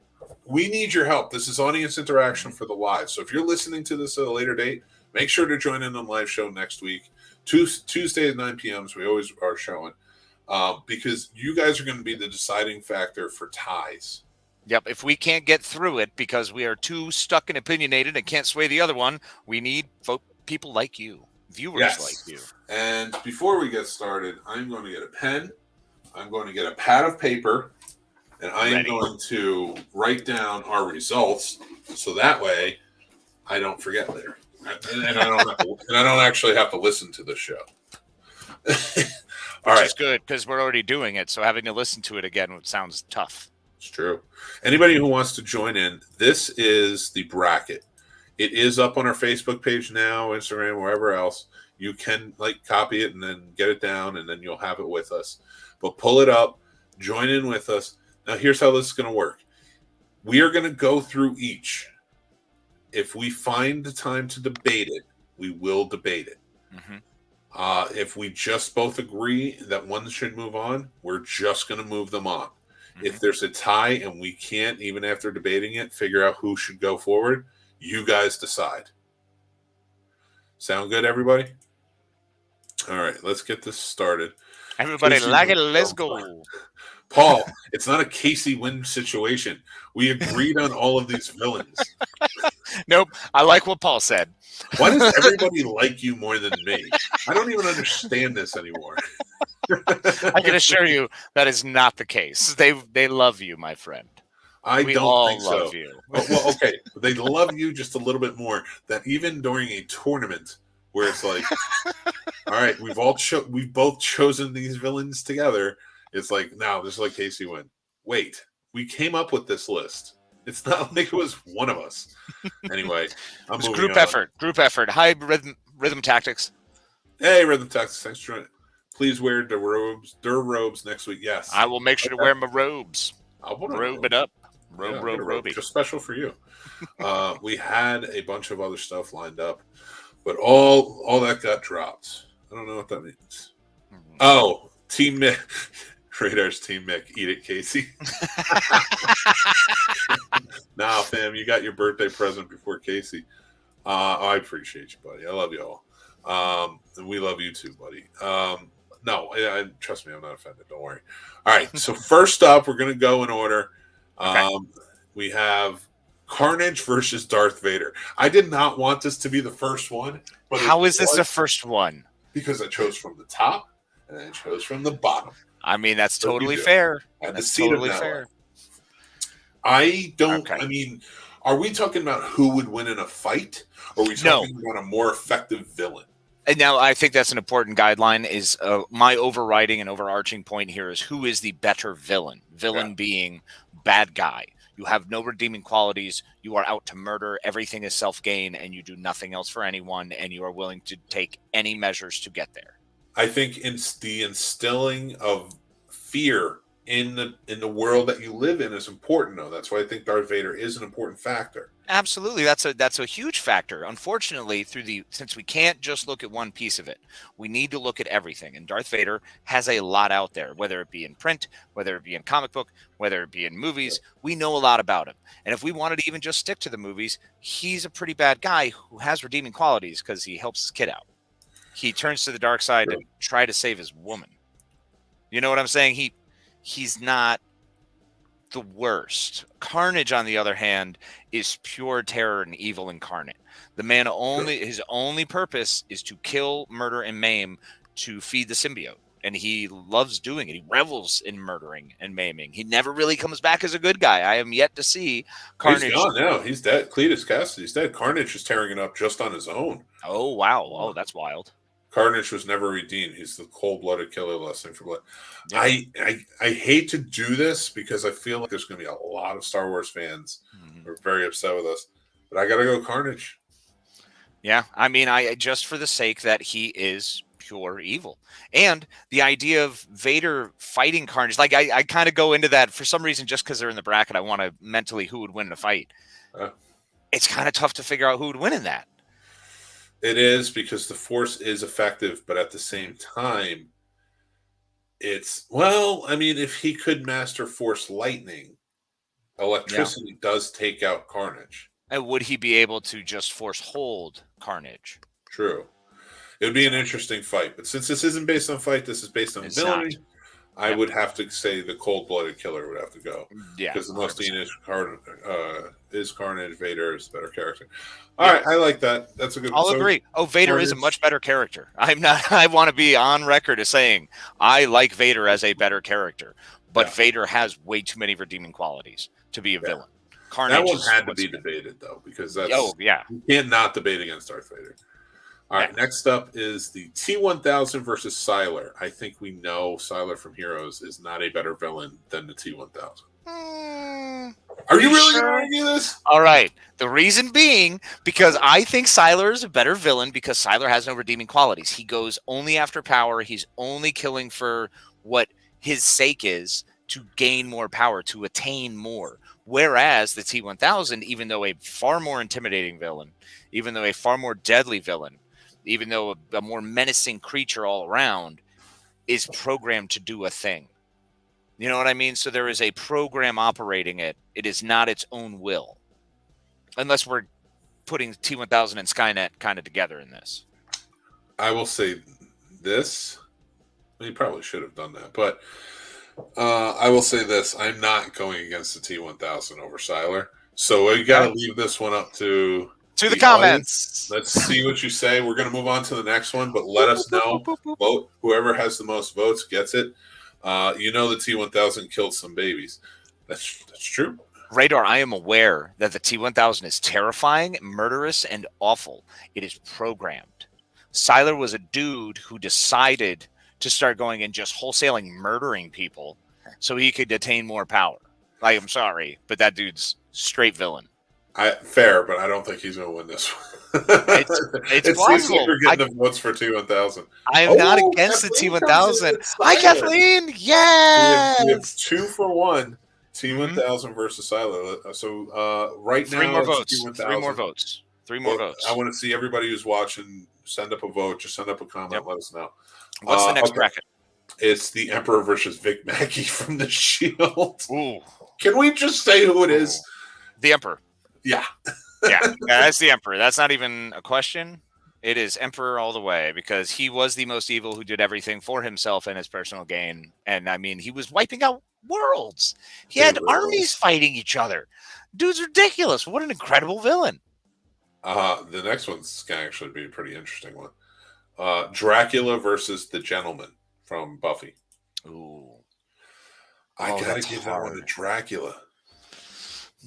We need your help. This is audience interaction for the live. So if you're listening to this at a later date, make sure to join in on live show next week. Tuesday at 9 p.m. We always are showing, because you guys are going to be the deciding factor for ties. Yep. If we can't get through it because we are too stuck and opinionated and can't sway the other one, we need people like you, viewers like you. And before we get started, I'm going to get a pen. I'm going to get a pad of paper, and I am going to write down our results, so that way I don't forget later, and I don't actually have to listen to the show. All right, it's good because we're already doing it, so having to listen to it again sounds tough. It's true. Anybody who wants to join in, this is the bracket. It is up on our Facebook page now, Instagram, wherever else. You can copy it and then get it down, and then you'll have it with us. But pull it up, join in with us. Now, here's how this is going to work. We are going to go through each. If we find the time to debate it, we will debate it. If we just both agree that one should move on, we're just going to move them on. Mm-hmm. If there's a tie and we can't, even after debating it, figure out who should go forward, you guys decide. Sound good, everybody? All right, let's get this started. Everybody, let's go. Paul, it's not a Casey win situation. We agreed on all of these villains. Nope. I like what Paul said. Why does everybody like you more than me? I don't even understand this anymore. I can assure you that is not the case. They love you, my friend. We don't think so. Love you. Well, okay. They love you just a little bit more. That even during a tournament where it's like, all right, we've both chosen these villains together. It's like, no, this is like Casey win. Wait, we came up with this list. It's not like it was one of us. Anyway, I'm moving group on. Group effort. High rhythm tactics. Hey, rhythm tactics. Thanks for joining. Please wear der robes next week. Yes, I will make sure to wear my robes. I'll put robe it up. Robe. Just special for you. We had a bunch of other stuff lined up, but all that got dropped. I don't know what that means. Oh, Team Mick. Radar's Team Mick. Eat it, Casey. Nah, fam, you got your birthday present before Casey. I appreciate you, buddy. I love you all. And we love you too, buddy. No, trust me, I'm not offended. Don't worry. All right, so first up, we're going to go in order. Okay. We have Carnage versus Darth Vader. I did not want this to be the first one. But how is this the first one? Because I chose from the top and I chose from the bottom. I mean, that's totally fair. That's totally fair. I don't. Okay. I mean, are we talking about who would win in a fight, or are we talking about a more effective villain? And now I think that's an important guideline. Is my overriding and overarching point here is who is the better villain? Villain being bad guy. You have no redeeming qualities. You are out to murder. Everything is self-gain, and you do nothing else for anyone. And you are willing to take any measures to get there. I think it's the instilling of fear in the world that you live in is important, though. That's why I think Darth Vader is an important factor. Absolutely, that's a huge factor. Unfortunately, since we can't just look at one piece of it, we need to look at everything. And Darth Vader has a lot out there, whether it be in print, whether it be in comic book, whether it be in movies. We know a lot about him. And if we wanted to even just stick to the movies, he's a pretty bad guy who has redeeming qualities because he helps his kid out. He turns to the dark side to try to save his woman. You know what I'm saying? He's not the worst. Carnage, on the other hand, is pure terror and evil incarnate. The man his only purpose is to kill, murder, and maim to feed the symbiote. And he loves doing it. He revels in murdering and maiming. He never really comes back as a good guy. I am yet to see Carnage. He's gone now. He's dead. Cletus Cassidy's dead. Carnage is tearing it up just on his own. Oh, wow. Oh, that's wild. Carnage was never redeemed. He's the cold-blooded killer lusting for blood. Yeah. I hate to do this because I feel like there's going to be a lot of Star Wars fans who are very upset with us. But I got to go Carnage. Yeah, I mean, I just for the sake that he is pure evil. And the idea of Vader fighting Carnage, like I kind of go into that for some reason just because they're in the bracket. I want to mentally who would win in a fight. It's kind of tough to figure out who would win in that. It is because the Force is effective, but at the same time, if he could master Force lightning, electricity does take out Carnage. And would he be able to just Force hold Carnage? True. It would be an interesting fight, but since this isn't based on fight, this is based on ability. I would have to say the cold-blooded killer would have to go. Yeah, because the Mustine is Carnage. Vader is a better character. All right, I like that. That's a good. I'll agree. Oh, Vader is a much better character. I want to be on record as saying I like Vader as a better character, but Vader has way too many redeeming qualities to be a villain. Carnage. That one had to be debated though, because that's you can't not debate against Darth Vader. All right, next up is the T-1000 versus Siler. I think we know Siler from Heroes is not a better villain than the T-1000. Are you really going to argue this? All right. The reason being because I think Siler is a better villain because Siler has no redeeming qualities. He goes only after power. He's only killing for what his sake is to gain more power, to attain more. Whereas the T-1000, even though a far more intimidating villain, even though a far more deadly villain, even though a more menacing creature all around, is programmed to do a thing. You know what I mean? So there is a program operating it. It is not its own will. Unless we're putting T-1000 and Skynet kind of together in this. I will say this. You probably should have done that. But I will say this. I'm not going against the T-1000 over Siler. So we got to leave this one up to the comments. Let's see what you say. We're going to move on to the next one, but let us know. Vote. Whoever has the most votes gets it. The T-1000 killed some babies. That's true. Radar, I am aware that the T-1000 is terrifying, murderous, and awful. It is programmed. Siler was a dude who decided to start going and just wholesaling murdering people so he could attain more power. Like, I'm sorry, but that dude's straight villain. Fair, but I don't think he's going to win this one. It's possible. Like we're getting the votes for T-1000. I am not against Kathleen the T-1000. Hi, Kathleen. Yes. We have 2-for-1. T-1000 versus Siler. So right now, 3 more votes. T-1000. 3 more votes. 3 more votes. I want to see everybody who's watching send up a vote. Just send up a comment. Yep. Let us know. What's the next bracket? It's the Emperor versus Vic Mackey from the Shield. Ooh. Can we just say who it is? The Emperor. Yeah. Yeah, that's the Emperor. That's not even a question. It is Emperor all the way because he was the most evil who did everything for himself and his personal gain. And I mean, he was wiping out worlds. He had armies fighting each other. Dude's ridiculous. What an incredible villain. The next one's going to actually be a pretty interesting one. Dracula versus the Gentleman from Buffy. Ooh. I got to give that one to Dracula.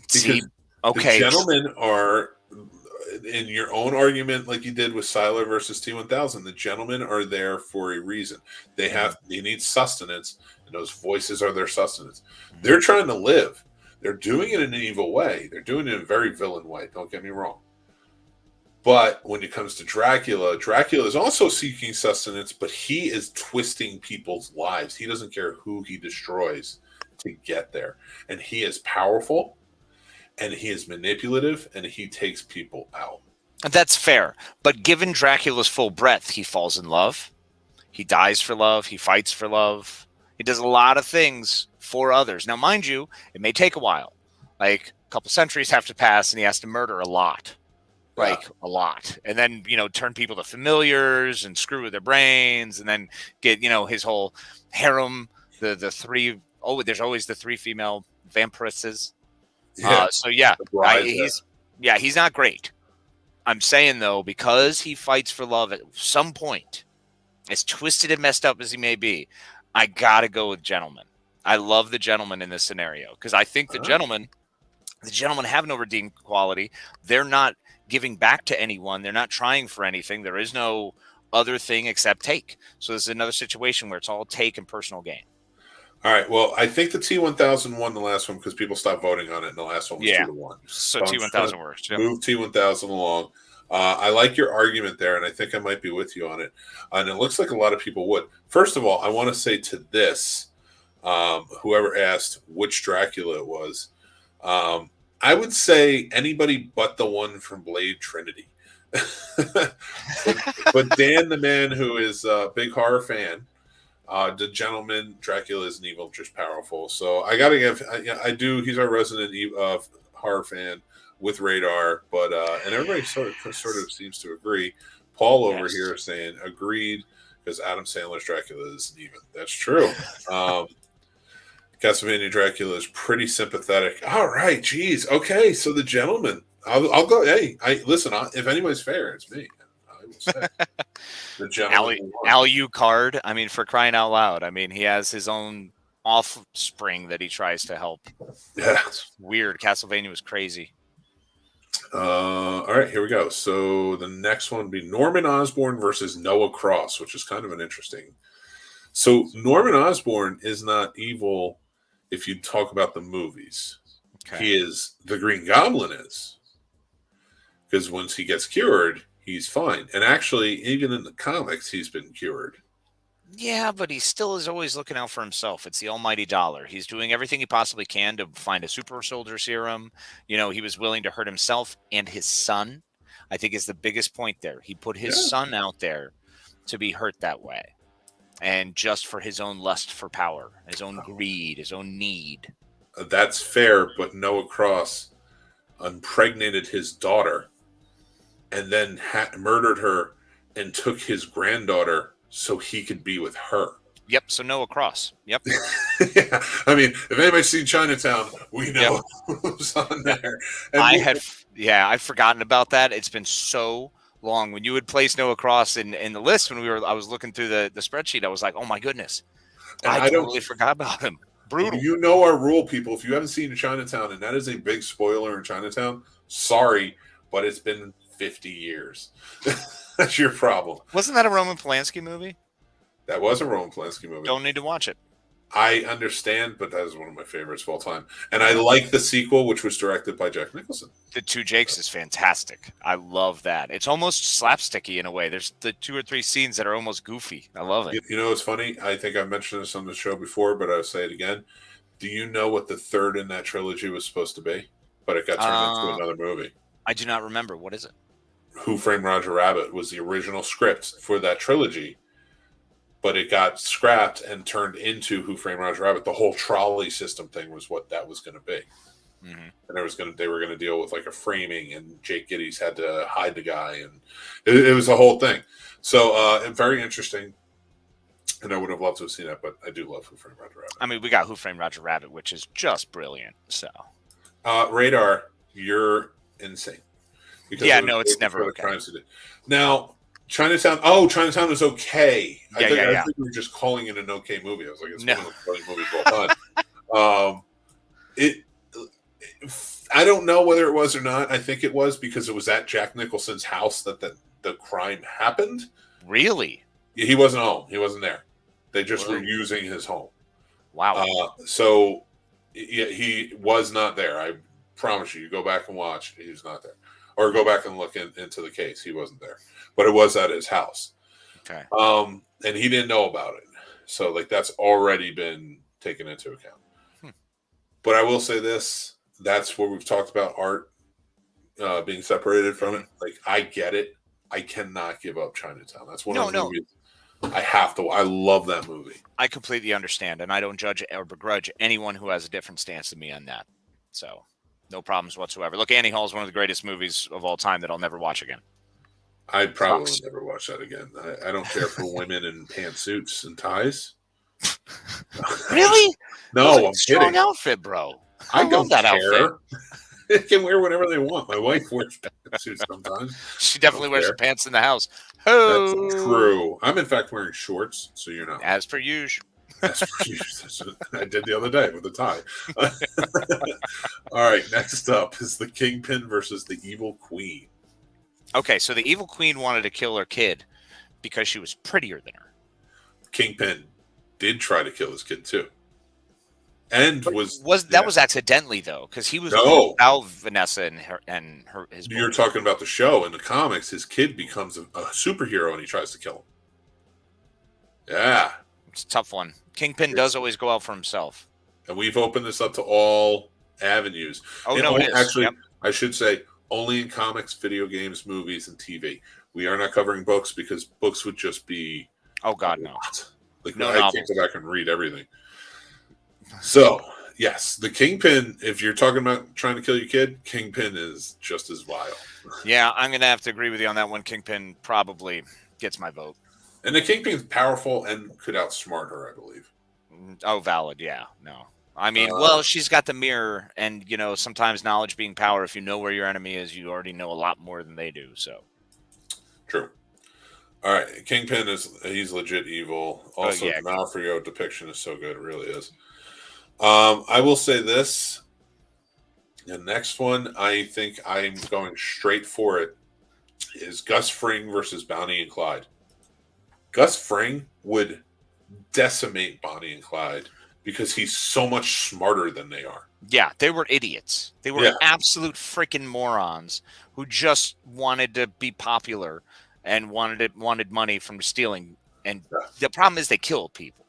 See, okay. The Gentlemen are, in your own argument, like you did with Siler versus T-1000, the Gentlemen are there for a reason. They need sustenance, and those voices are their sustenance. They're trying to live. They're doing it in an evil way. They're doing it in a very villain way. Don't get me wrong. But when it comes to Dracula, Dracula is also seeking sustenance, but he is twisting people's lives. He doesn't care who he destroys to get there. And he is powerful, and he is manipulative, and he takes people out. That's fair. But given Dracula's full breadth, he falls in love. He dies for love. He fights for love. He does a lot of things for others. Now, mind you, it may take a while. Like a couple centuries have to pass, and he has to murder a lot. A lot. And then, turn people to familiars and screw with their brains and then get, his whole harem, the 3, there's always the 3 female vampiresses. Yeah. He's not great. I'm saying, though, because he fights for love at some point, as twisted and messed up as he may be, I got to go with Gentleman. I love the Gentleman in this scenario because I think the gentlemen have no redeeming quality. They're not giving back to anyone. They're not trying for anything. There is no other thing except take. So this is another situation where it's all take and personal gain. All right. Well, I think the T-1000 won the last one because people stopped voting on it, and the last one was 2-1. So T-1000 works. Yep. Move T-1000 along. I like your argument there, and I think I might be with you on it. And it looks like a lot of people would. First of all, I want to say to this, whoever asked which Dracula it was, I would say anybody but the one from Blade Trinity. but Dan, the man who is a big horror fan, the Gentleman, Dracula is an evil, just powerful. So I got to give, I do, he's our resident horror fan with Radar, but, and everybody sort of seems to agree. Paul over here is saying agreed because Adam Sandler's Dracula isn't even. That's true. Castlevania Dracula is pretty sympathetic. All right, geez. Okay, so the Gentleman. I'll go. Hey, listen. If anybody's fair, it's me. I will say the Gentleman. Alucard. I mean, for crying out loud. I mean, he has his own offspring that he tries to help. Yeah, it's weird. Castlevania was crazy. All right, here we go. So the next one would be Norman Osborn versus Noah Cross, which is kind of an interesting. So Norman Osborn is not evil. If you talk about the movies, he is the Green Goblin is, because once he gets cured, he's fine. And actually, even in the comics, he's been cured. Yeah, but he still is always looking out for himself. It's the almighty dollar. He's doing everything he possibly can to find a super soldier serum. He was willing to hurt himself and his son. I think is the biggest point there. He put his Yeah. son out there to be hurt that way, and just for his own lust for power, his own greed, his own need. That's fair, but Noah Cross impregnated his daughter and then murdered her and took his granddaughter so he could be with her. Yep. So Noah Cross. Yep. Yeah. I mean, if anybody's seen Chinatown, we know who's on there. And I'd forgotten about that. It's been so long. When you would place Noah Cross in the list I was looking through the spreadsheet, I was like, oh my goodness. I totally forgot about him. Brutal. You know our rule, people. If you haven't seen Chinatown, and that is a big spoiler in Chinatown, sorry, but it's been 50 years. That's your problem. Wasn't that a Roman Polanski movie? That was a Roman Polanski movie. Don't need to watch it. I understand, but that is one of my favorites of all time. And I like the sequel, which was directed by Jack Nicholson. The Two Jakes is fantastic. I love that. It's almost slapsticky in a way. There's the 2 or 3 scenes that are almost goofy. I love it. You know, it's funny. I think I've mentioned this on the show before, but I'll say it again. Do you know what the third in that trilogy was supposed to be? But it got turned into another movie. I do not remember. What is it? Who Framed Roger Rabbit was the original script for that trilogy, but it got scrapped and turned into Who Framed Roger Rabbit. The whole trolley system thing was what that was going to be. Mm-hmm. And they were going to deal with like a framing, and Jake Gittes had to hide the guy, and it was a whole thing. So very interesting. And I would have loved to have seen that, but I do love Who Framed Roger Rabbit. I mean, we got Who Framed Roger Rabbit, which is just brilliant. So, Radar, you're insane. It's never okay. Now, Chinatown. Oh, Chinatown is okay. I think we were just calling it an okay movie. I was like, it's one of the brilliant movies of all time. I don't know whether it was or not. I think it was because it was at Jack Nicholson's house that the crime happened. Really? He wasn't home. He wasn't there. They just were using his home. Wow. So he was not there. I promise you. You go back and watch. He's not there. Or go back and look into the case. He wasn't there. But it was at his house. Okay. And he didn't know about it. So, like, that's already been taken into account. But I will say this. That's where we've talked about art being separated from it. Like, I get it. I cannot give up Chinatown. That's one of the movies I have to. I love that movie. I completely understand, and I don't judge or begrudge anyone who has a different stance than me on that. So, no problems whatsoever. Look, Annie Hall is one of the greatest movies of all time that I'll never watch again. I'd probably never watch that again. I don't care for women in pantsuits and ties. Really? No, I'm strong kidding. Outfit, bro. I don't that care. Outfit. They can wear whatever they want. My wife wears pantsuits sometimes. She definitely wears her pants in the house. That's true. I'm in fact wearing shorts, so you're not. As per usual. I did the other day with a tie. All right, next up is the Kingpin versus the Evil Queen. Okay, so the Evil Queen wanted to kill her kid because she was prettier than her. Kingpin did try to kill his kid too, and that was accidentally though, because he was without Vanessa and his. You're talking about the show. In the comics, his kid becomes a superhero and he tries to kill him. Yeah. It's a tough one. Kingpin does always go out for himself. And we've opened this up to all avenues. Oh, no, it is. Actually, I should say only in comics, video games, movies, and TV. We are not covering books because books would just be... Oh, God, no. Like, no I novels. can't go back and read everything. So, yes, the Kingpin, if you're talking about trying to kill your kid, Kingpin is just as vile. Yeah, I'm going to have to agree with you on that one. Kingpin probably gets my vote. And the Kingpin's powerful and could outsmart her, I believe. Oh, valid. Yeah. No. I mean, well, she's got the mirror, and, you know, sometimes knowledge being power. If you know where your enemy is, you already know a lot more than they do. So true. All right. Kingpin he's legit evil. Also, the Malfrio depiction is so good. It really is. I will say this. The next one, I think I'm going straight for it, is Gus Fring versus Bounty and Clyde. Gus Fring would decimate Bonnie and Clyde because he's so much smarter than they are. Yeah, they were idiots. They were absolute freaking morons who just wanted to be popular and wanted money from stealing. And the problem is they killed people.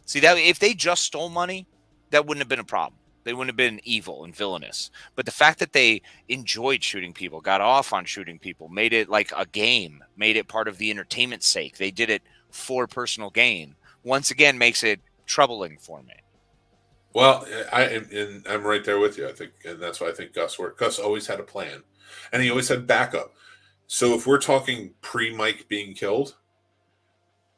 See, that if they just stole money, that wouldn't have been a problem. They wouldn't have been evil and villainous. But the fact that they enjoyed shooting people, got off on shooting people, made it like a game, made it part of the entertainment's sake. They did it for personal gain. Once again, makes it troubling for me. Well, I'm right there with you. I think, and that's why I think Gus worked. Gus always had a plan, and he always had backup. So if we're talking pre-Mike being killed,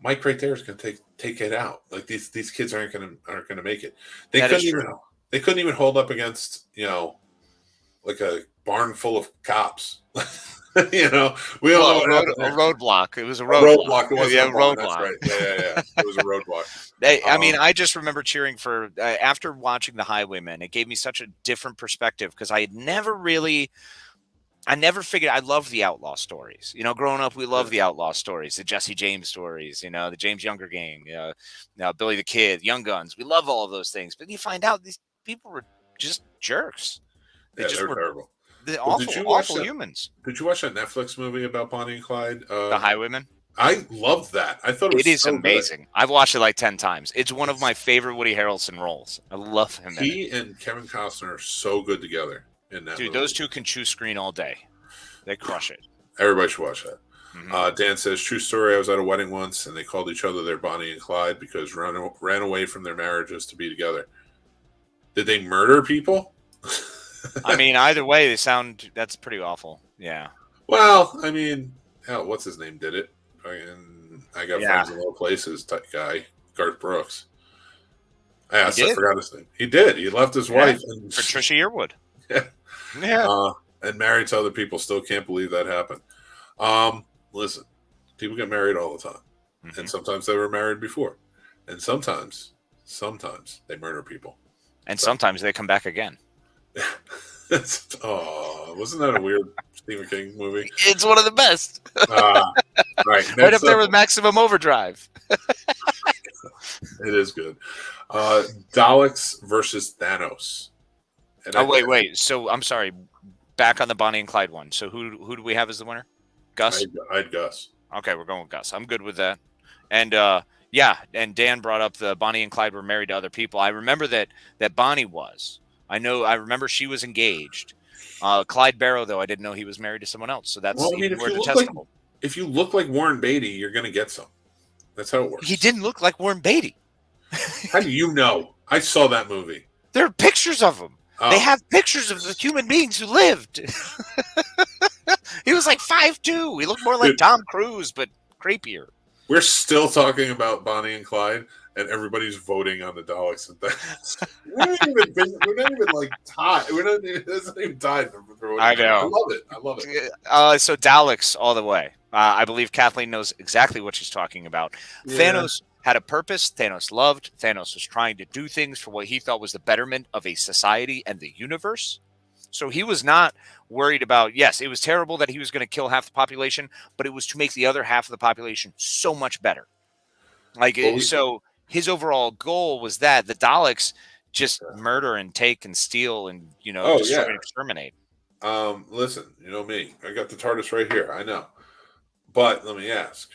Mike right there is going to take it out. Like these kids aren't going to make it. They couldn't even hold up against like a barn full of cops. We all know a roadblock. It was a roadblock. It was a roadblock. That's right. Yeah. It was a roadblock. I mean, I just remember cheering for after watching The Highwaymen. It gave me such a different perspective because I never figured I loved the outlaw stories. Growing up, we loved the outlaw stories, the Jesse James stories, the James Younger gang, Billy the Kid, Young Guns. We love all of those things. But you find out these people were just jerks. They were terrible. They're awful humans. Did you watch that Netflix movie about Bounty and Clyde? The Highwaymen? I loved that. I thought it is so amazing. Good. I've watched it like 10 times. It's one of my favorite Woody Harrelson roles. I love him. He and Kevin Costner are so good together in that movie. Those two can chew screen all day. They crush it. Everybody should watch that. Mm-hmm. Dan says, true story, I was at a wedding once, and they called each other their Bonnie and Clyde because ran away from their marriages to be together. Did they murder people? I mean, either way, that's pretty awful. Yeah. Well, I mean, hell, what's his name did it? I got friends in low places type guy, Garth Brooks. I forgot his name. He did. He left his wife. Patricia Yearwood. Yeah. And married to other people. Still can't believe that happened. Listen, people get married all the time. Mm-hmm. And sometimes they were married before. And sometimes they murder people. And sometimes they come back again. Wasn't that a weird Stephen King movie? It's one of the best. Right. Right up there with Maximum Overdrive. It is good. Daleks versus Thanos. Wait. So I'm sorry. Back on the Bonnie and Clyde one. So who do we have as the winner? Gus? I had Gus. Okay, we're going with Gus. I'm good with that. And and Dan brought up the Bonnie and Clyde were married to other people. I remember that Bonnie was. I remember she was engaged. Clyde Barrow, though, I didn't know he was married to someone else. So that's more detestable. If you look like Warren Beatty, you're going to get some. That's how it works. He didn't look like Warren Beatty. How do you know? I saw that movie. There are pictures of him. Oh. They have pictures of the human beings who lived. He was like 5'2". He looked more like Tom Cruise, but creepier. We're still talking about Bonnie and Clyde, and everybody's voting on the Daleks and things. We're not even like tied. It's not even tied. I know. I love it. So Daleks all the way. I believe Kathleen knows exactly what she's talking about. Yeah. Thanos had a purpose. Thanos loved. Thanos was trying to do things for what he thought was the betterment of a society and the universe. So he was not worried about, yes, it was terrible that he was going to kill half the population, but it was to make the other half of the population so much better. So his overall goal was that the Daleks just murder and take and steal and, destroy and exterminate. Listen, you know me. I got the TARDIS right here. I know. But let me ask,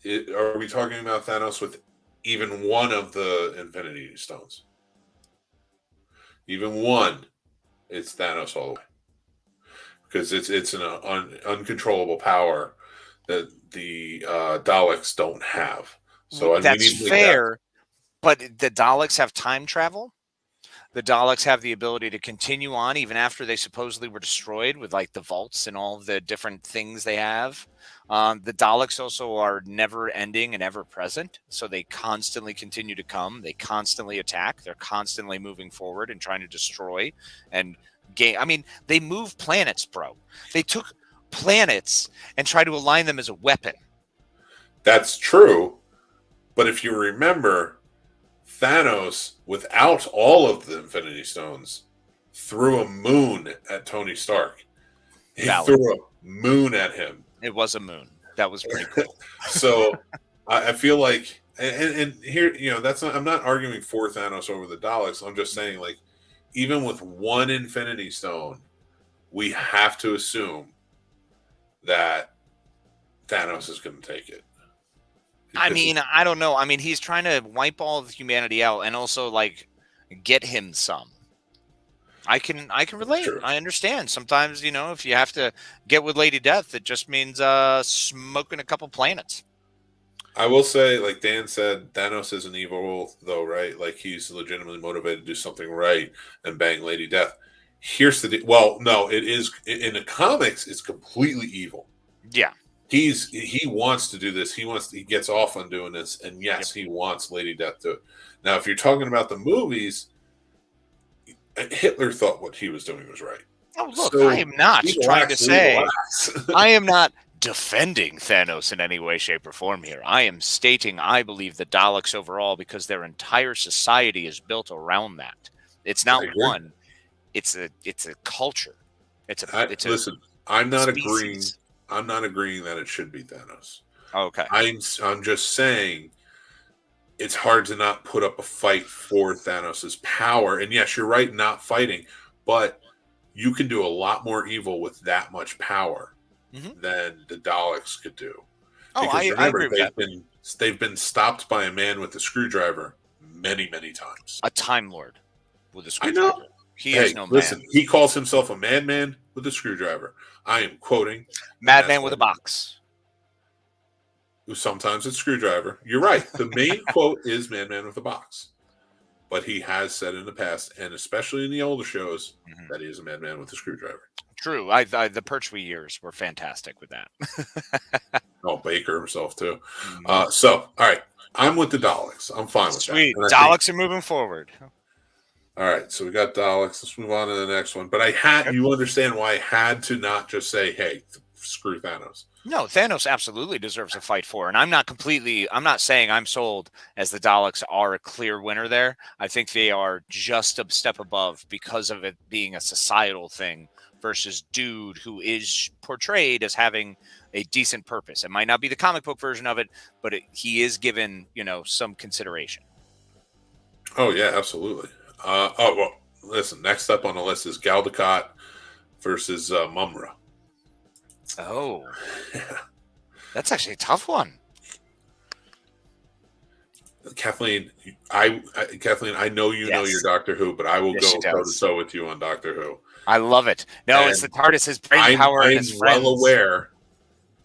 are we talking about Thanos with even one of the Infinity Stones? Even one, it's Thanos all the way. Because it's an uncontrollable power that the Daleks don't have. So that's fair, but the Daleks have time travel. The Daleks have the ability to continue on even after they supposedly were destroyed with like the vaults and all of the different things they have. The Daleks also are never ending and ever present. So they constantly continue to come. They constantly attack. They're constantly moving forward and trying to destroy and gain. I mean, they move planets, bro. They took planets and tried to align them as a weapon. That's true. But if you remember, Thanos, without all of the Infinity Stones, threw a moon at Tony Stark. He threw a moon at him. It was a moon. That was pretty cool. So I feel like, and here, I'm not arguing for Thanos over the Daleks. I'm just saying, like, even with one Infinity Stone, we have to assume that Thanos is going to take it. I mean, I don't know. I mean, he's trying to wipe all of humanity out and also, like, get him some. I can relate. True. I understand. Sometimes, if you have to get with Lady Death, it just means smoking a couple planets. I will say, like Dan said, Thanos isn't evil, though, right? Like, he's legitimately motivated to do something right and bang Lady Death. Here's the well, no, it is in the comics. It's completely evil. Yeah, he wants to do this. He gets off on doing this, and yes, he wants Lady Death to. Now, if you're talking about the movies, Hitler thought what he was doing was right. Oh, look, so I am not trying to say I am not defending Thanos in any way, shape, or form here. I am stating I believe the Daleks overall, because their entire society is built around that. It's not one. It's a culture. Listen, I'm not species. agreeing. I'm not agreeing that it should be Thanos. Okay. I'm just saying it's hard to not put up a fight for Thanos's power. And yes, you're right, not fighting, but you can do a lot more evil with that much power than the Daleks could do. Oh, I agree with that. They've been stopped by a man with a screwdriver many, many times. A Time Lord with a screwdriver. I know. He is no man. Listen, he calls himself a madman with a screwdriver. I am quoting. Madman with a box. Sometimes it's screwdriver. You're right. The main quote is madman with a box. But he has said in the past, and especially in the older shows, that he is a madman with a screwdriver. True. The Pertwee years were fantastic with that. Baker himself, too. So, all right. I'm with the Daleks. I'm fine with that. Sweet. Daleks are moving forward. All right, so we got Daleks. Let's move on to the next one. But you understand why I had to not just say, hey, screw Thanos. No, Thanos absolutely deserves a fight for. And I'm not saying I'm sold as the Daleks are a clear winner there. I think they are just a step above because of it being a societal thing versus dude who is portrayed as having a decent purpose. It might not be the comic book version of it, but he is given, some consideration. Oh, yeah, absolutely. Listen, next up on the list is Galdecott versus Mumra. Oh, that's actually a tough one. Kathleen, I know you know your Doctor Who, but I will go toe to toe with you on Doctor Who. I love it. No, it's the TARDIS's brain power and his friends.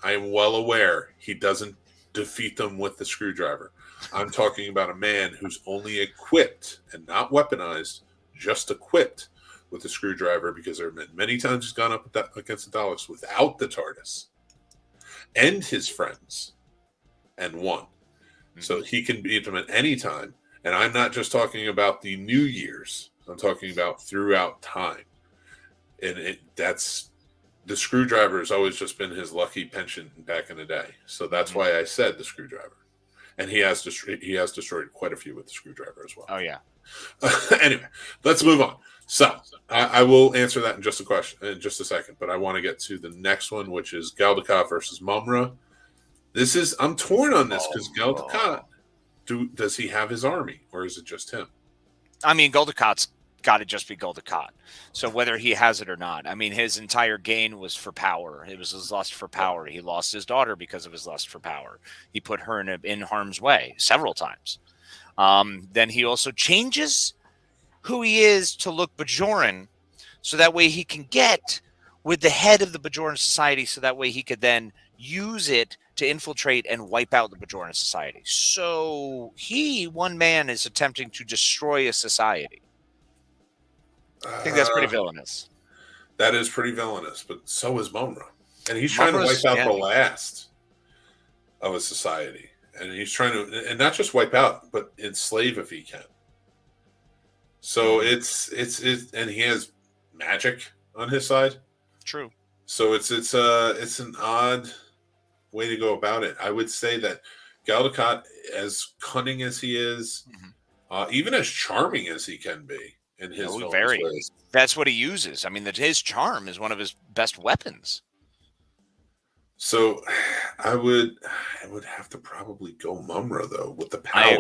I am well aware he doesn't defeat them with the screwdriver. I'm talking about a man who's only equipped and not weaponized, just equipped with a screwdriver, because there have been many times he's gone up against the Daleks without the TARDIS and his friends and won. So he can beat them at any time. And I'm not just talking about the New Year's. I'm talking about throughout time. And that's the screwdriver has always just been his lucky penchant back in the day. So that's why I said the screwdriver. And he has destroyed quite a few with the screwdriver as well. Oh, yeah. Anyway, let's move on. So I will answer that in just a second, but I want to get to the next one, which is Galdecott versus Mumra. I'm torn on this because Galdecott, does he have his army, or is it just him? I mean, Galdecott's got to just be Galdecott. So whether he has it or not, I mean, his entire gain was for power. It was his lust for power. He lost his daughter because of his lust for power. He put her in harm's way several times. Then he also changes who he is to look Bajoran, so that way he can get with the head of the Bajoran society, so that way he could then use it to infiltrate and wipe out the Bajoran society. So one man, is attempting to destroy a society. I think that's pretty villainous. That is pretty villainous, but so is Mumra. And he's trying to wipe out the last of a society. And he's trying to, and not just wipe out, but enslave if he can. So it's and he has magic on his side. True. So it's an odd way to go about it. I would say that Galdecott, as cunning as he is, even as charming as he can be in his ways. That's what he uses. I mean, his charm is one of his best weapons. So I would have to probably go Mumra, though, with the power.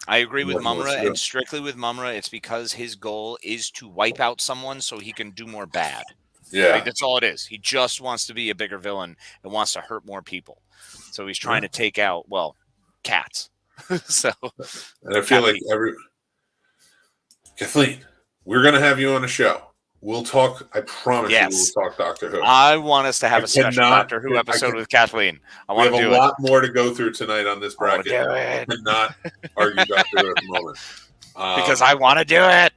I agree with Mumra, and strictly with Mumra, it's because his goal is to wipe out someone so he can do more bad. Yeah. Like, that's all it is. He just wants to be a bigger villain and wants to hurt more people. So he's trying to take out, cats. So, and I feel like Kathleen, We're going to have you on the show. We'll talk. I promise Yes. you we'll talk Doctor Who. I want us to have a special Doctor Who episode with Kathleen. I want to do it. We have a lot more to go through tonight on this bracket. I cannot argue Doctor Who at the moment. Because I want to do it.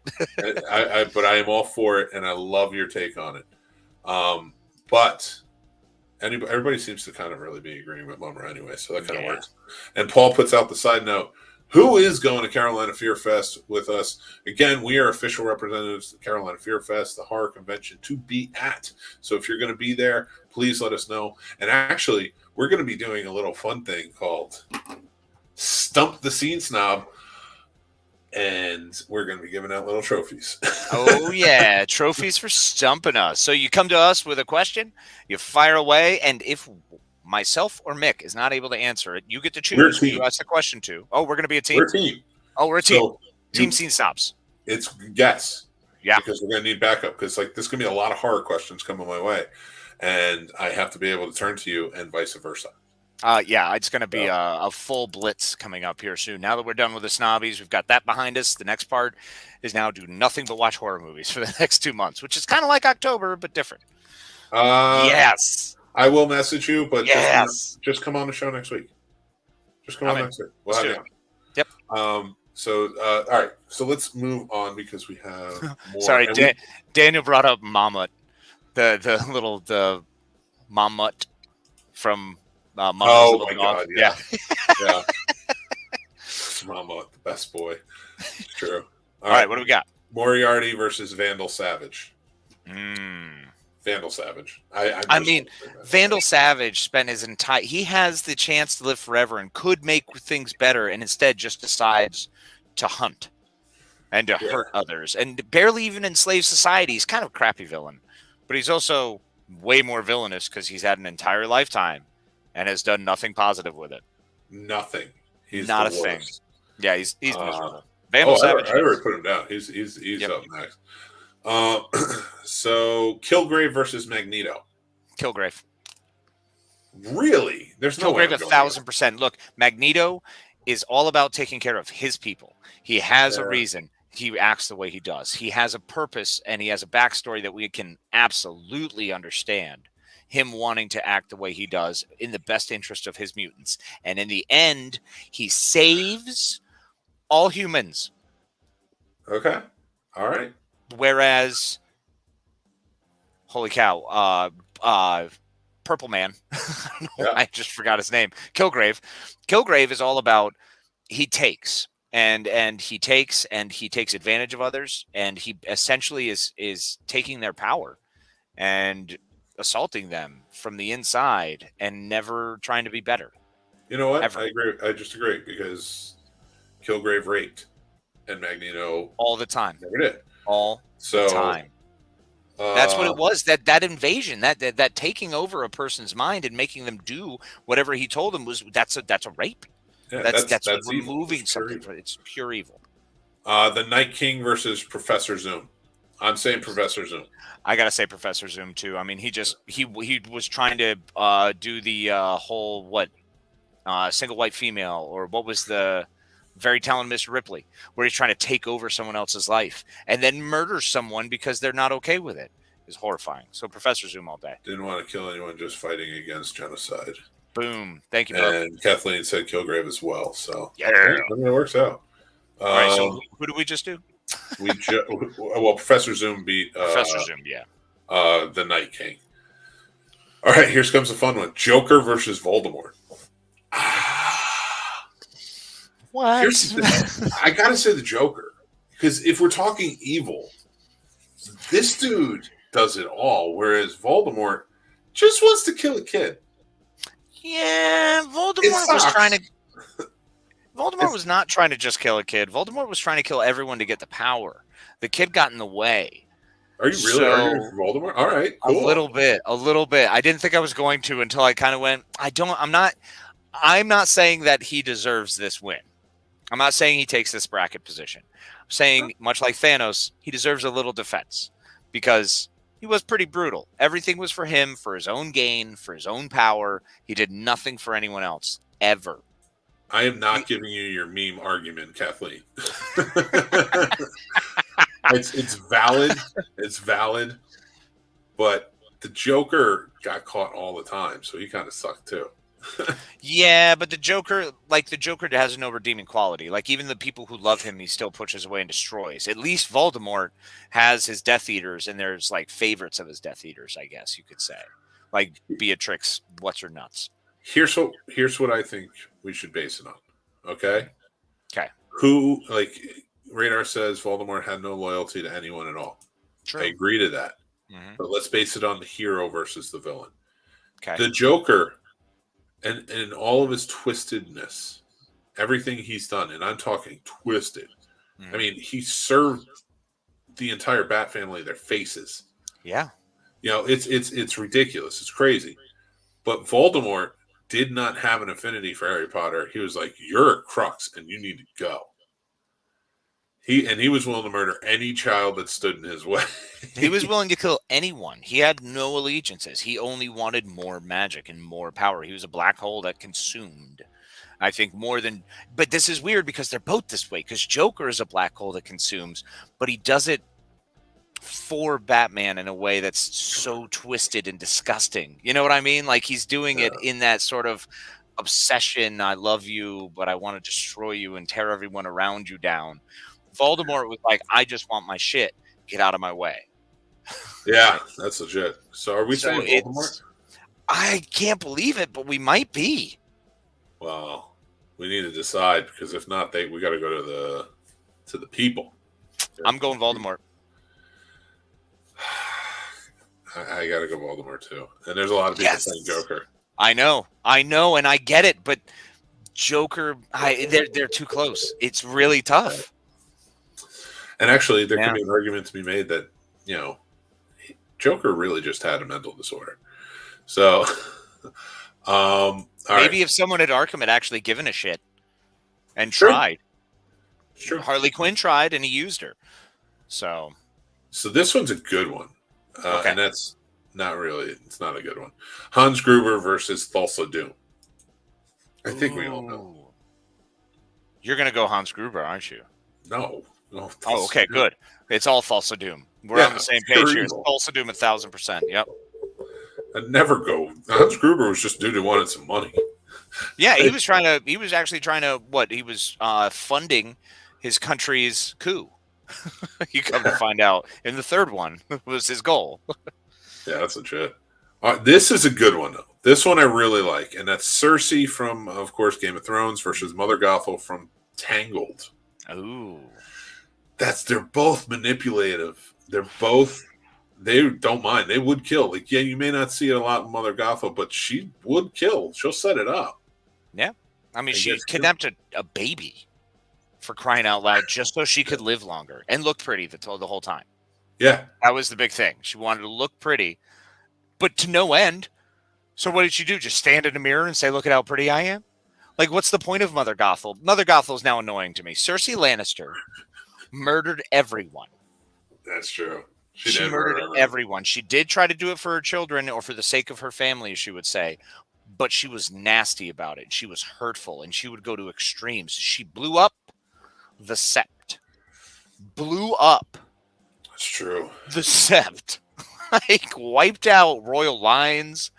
But I am all for it, and I love your take on it. But everybody seems to kind of really be agreeing with Mummer anyway, so that kind of works. And Paul puts out the side note. Who is going to Carolina Fear Fest with us? Again, we are official representatives of Carolina Fear Fest, the horror convention to be at. So if you're going to be there, please let us know. And actually, we're going to be doing a little fun thing called Stump the Scene Snob. And we're going to be giving out little trophies. Oh, yeah. Trophies for stumping us. So you come to us with a question, you fire away, and if myself or Mick is not able to answer it, you get to choose who you ask the question to. Oh, we're going to be a team? We're a team. Oh, we're a team. So team Scene Snobs. It's yes. Yeah. Because we're going to need backup. Because there's going to be a lot of horror questions coming my way. And I have to be able to turn to you and vice versa. Yeah, it's going to be a full blitz coming up here soon. Now that we're done with the Snobbies, we've got that behind us. The next part is now do nothing but watch horror movies for the next 2 months, which is kind of like October, but different. Yes. I will message you, but just come on the show next week. Just come on next week. We'll have you on. Yep. All right. So let's move on because we have more. Sorry, Daniel brought up Mammut, the Mammut from oh my God! Yeah. Yeah. Mammut, the best boy. It's true. All right. What do we got? Moriarty versus Vandal Savage. Vandal Savage. I mean, Vandal Savage spent his entire... He has the chance to live forever and could make things better, and instead just decides to hunt and to hurt others and barely even enslave society. He's kind of a crappy villain, but he's also way more villainous because he's had an entire lifetime and has done nothing positive with it. Nothing. He's not a thing. Yeah, he's miserable. Vandal Savage. I already put him down. He's up next. So Kilgrave versus Magneto. Kilgrave. Really? There's no way. Kilgrave 1,000%. Look, Magneto is all about taking care of his people. He has a reason he acts the way he does. He has a purpose, and he has a backstory that we can absolutely understand. Him wanting to act the way he does in the best interest of his mutants. And in the end, he saves all humans. Okay. All right. Whereas, holy cow, Purple Man, I just forgot his name, Kilgrave. Kilgrave is all about he takes and he takes advantage of others, and he essentially is taking their power and assaulting them from the inside and never trying to be better. You know what? Ever. I agree. I just agree because Kilgrave raped and Magneto all the time. Never did. All the time. That's what it was. That invasion, that taking over a person's mind and making them do whatever he told them that's a rape. Yeah, that's evil. removing It's something. It's pure evil. The Night King versus Professor Zoom. I'm saying Professor Zoom. I gotta say Professor Zoom too. I mean, he was trying to do the whole single white female, or what was the Very Talented Miss Ripley, where he's trying to take over someone else's life and then murder someone because they're not okay with it. Is horrifying. So Professor Zoom all day. Didn't want to kill anyone, just fighting against genocide. Boom. Thank you, and Bob. Kathleen said Kilgrave as well. So yeah, I mean, it works out. All right. So who did we just do? Professor Zoom beat Professor Zoom. Yeah. The Night King. All right, here comes a fun one: Joker versus Voldemort. What? I gotta say the Joker, because if we're talking evil, this dude does it all, whereas Voldemort just wants to kill a kid. Yeah, Voldemort was trying to. Voldemort was not trying to just kill a kid. Voldemort was trying to kill everyone to get the power. The kid got in the way. Are you really arguing for Voldemort? All right, cool. A little bit. I didn't think I was going to until I kind of went. I'm not saying that he deserves this win. I'm not saying he takes this bracket position. I'm saying, much like Thanos, he deserves a little defense because he was pretty brutal. Everything was for him, for his own gain, for his own power. He did nothing for anyone else, ever. I am not giving you your meme argument, Kathleen. I it's valid. It's valid. But the Joker got caught all the time, so he kind of sucked too. Yeah, but the Joker has no redeeming quality. Like, even the people who love him, he still pushes away and destroys. At least Voldemort has his Death Eaters, and there's like favorites of his Death Eaters, I guess you could say. Like Beatrix, what's her nuts? Here's what I think we should base it on. Okay. Okay. Who, like Radar says, Voldemort had no loyalty to anyone at all. True. I agree to that. Mm-hmm. But let's base it on the hero versus the villain. Okay. The Joker, and all of his twistedness, everything he's done, and I'm talking twisted. Mm-hmm. I mean, he served the entire Bat family their faces. Yeah. You know, it's ridiculous. It's crazy. But Voldemort did not have an affinity for Harry Potter. He was like, "You're a crux, and you need to go." He was willing to murder any child that stood in his way. He was willing to kill anyone. He had no allegiances. He only wanted more magic and more power. He was a black hole that consumed, I think, more than... But this is weird because they're both this way. Because Joker is a black hole that consumes, but he does it for Batman in a way that's so twisted and disgusting. You know what I mean? Like, he's doing it in that sort of obsession. I love you, but I want to destroy you and tear everyone around you down. Voldemort was like, I just want my shit. Get out of my way. Yeah, that's legit. So are we saying Voldemort? I can't believe it, but we might be. Well, we need to decide, because if not, we got to go to the people. I'm going Voldemort. I got to go Voldemort too. And there's a lot of people saying Joker. I know, and I get it, but Joker, they're too close. It's really tough. And actually, there could be an argument to be made that, you know, Joker really just had a mental disorder. So, maybe if someone at Arkham had actually given a shit and tried. Sure. Harley Quinn tried, and he used her. So this one's a good one. And that's not really, it's not a good one. Hans Gruber versus Thulsa Doom. I think we all know. You're going to go Hans Gruber, aren't you? No, oh, okay, Doom. Good. It's all Thulsa Doom. We're on the same page here. It's Thulsa Doom 1,000%. Yep. I'd never go. Hans Gruber was just dude who wanted some money. Yeah, he was actually trying to, he was funding his country's coup. You come to find out in the third one was his goal. Yeah, that's legit. This is a good one, though. This one I really like, and that's Cersei from, of course, Game of Thrones versus Mother Gothel from Tangled. Ooh. They're both manipulative. They don't mind. They would kill. Like, yeah, you may not see it a lot in Mother Gothel, but she would kill. She'll set it up. Yeah. I mean, she kidnapped a baby, for crying out loud, just so she could live longer and look pretty the whole time. Yeah. That was the big thing. She wanted to look pretty, but to no end. So what did she do? Just stand in a mirror and say, look at how pretty I am? Like, what's the point of Mother Gothel? Mother Gothel is now annoying to me. Cersei Lannister murdered everyone. That's true. She murdered everyone. She did try to do it for her children or for the sake of her family, she would say. But she was nasty about it. She was hurtful, and she would go to extremes. She blew up the Sept. Blew up. That's true. The Sept. Like, wiped out royal lines,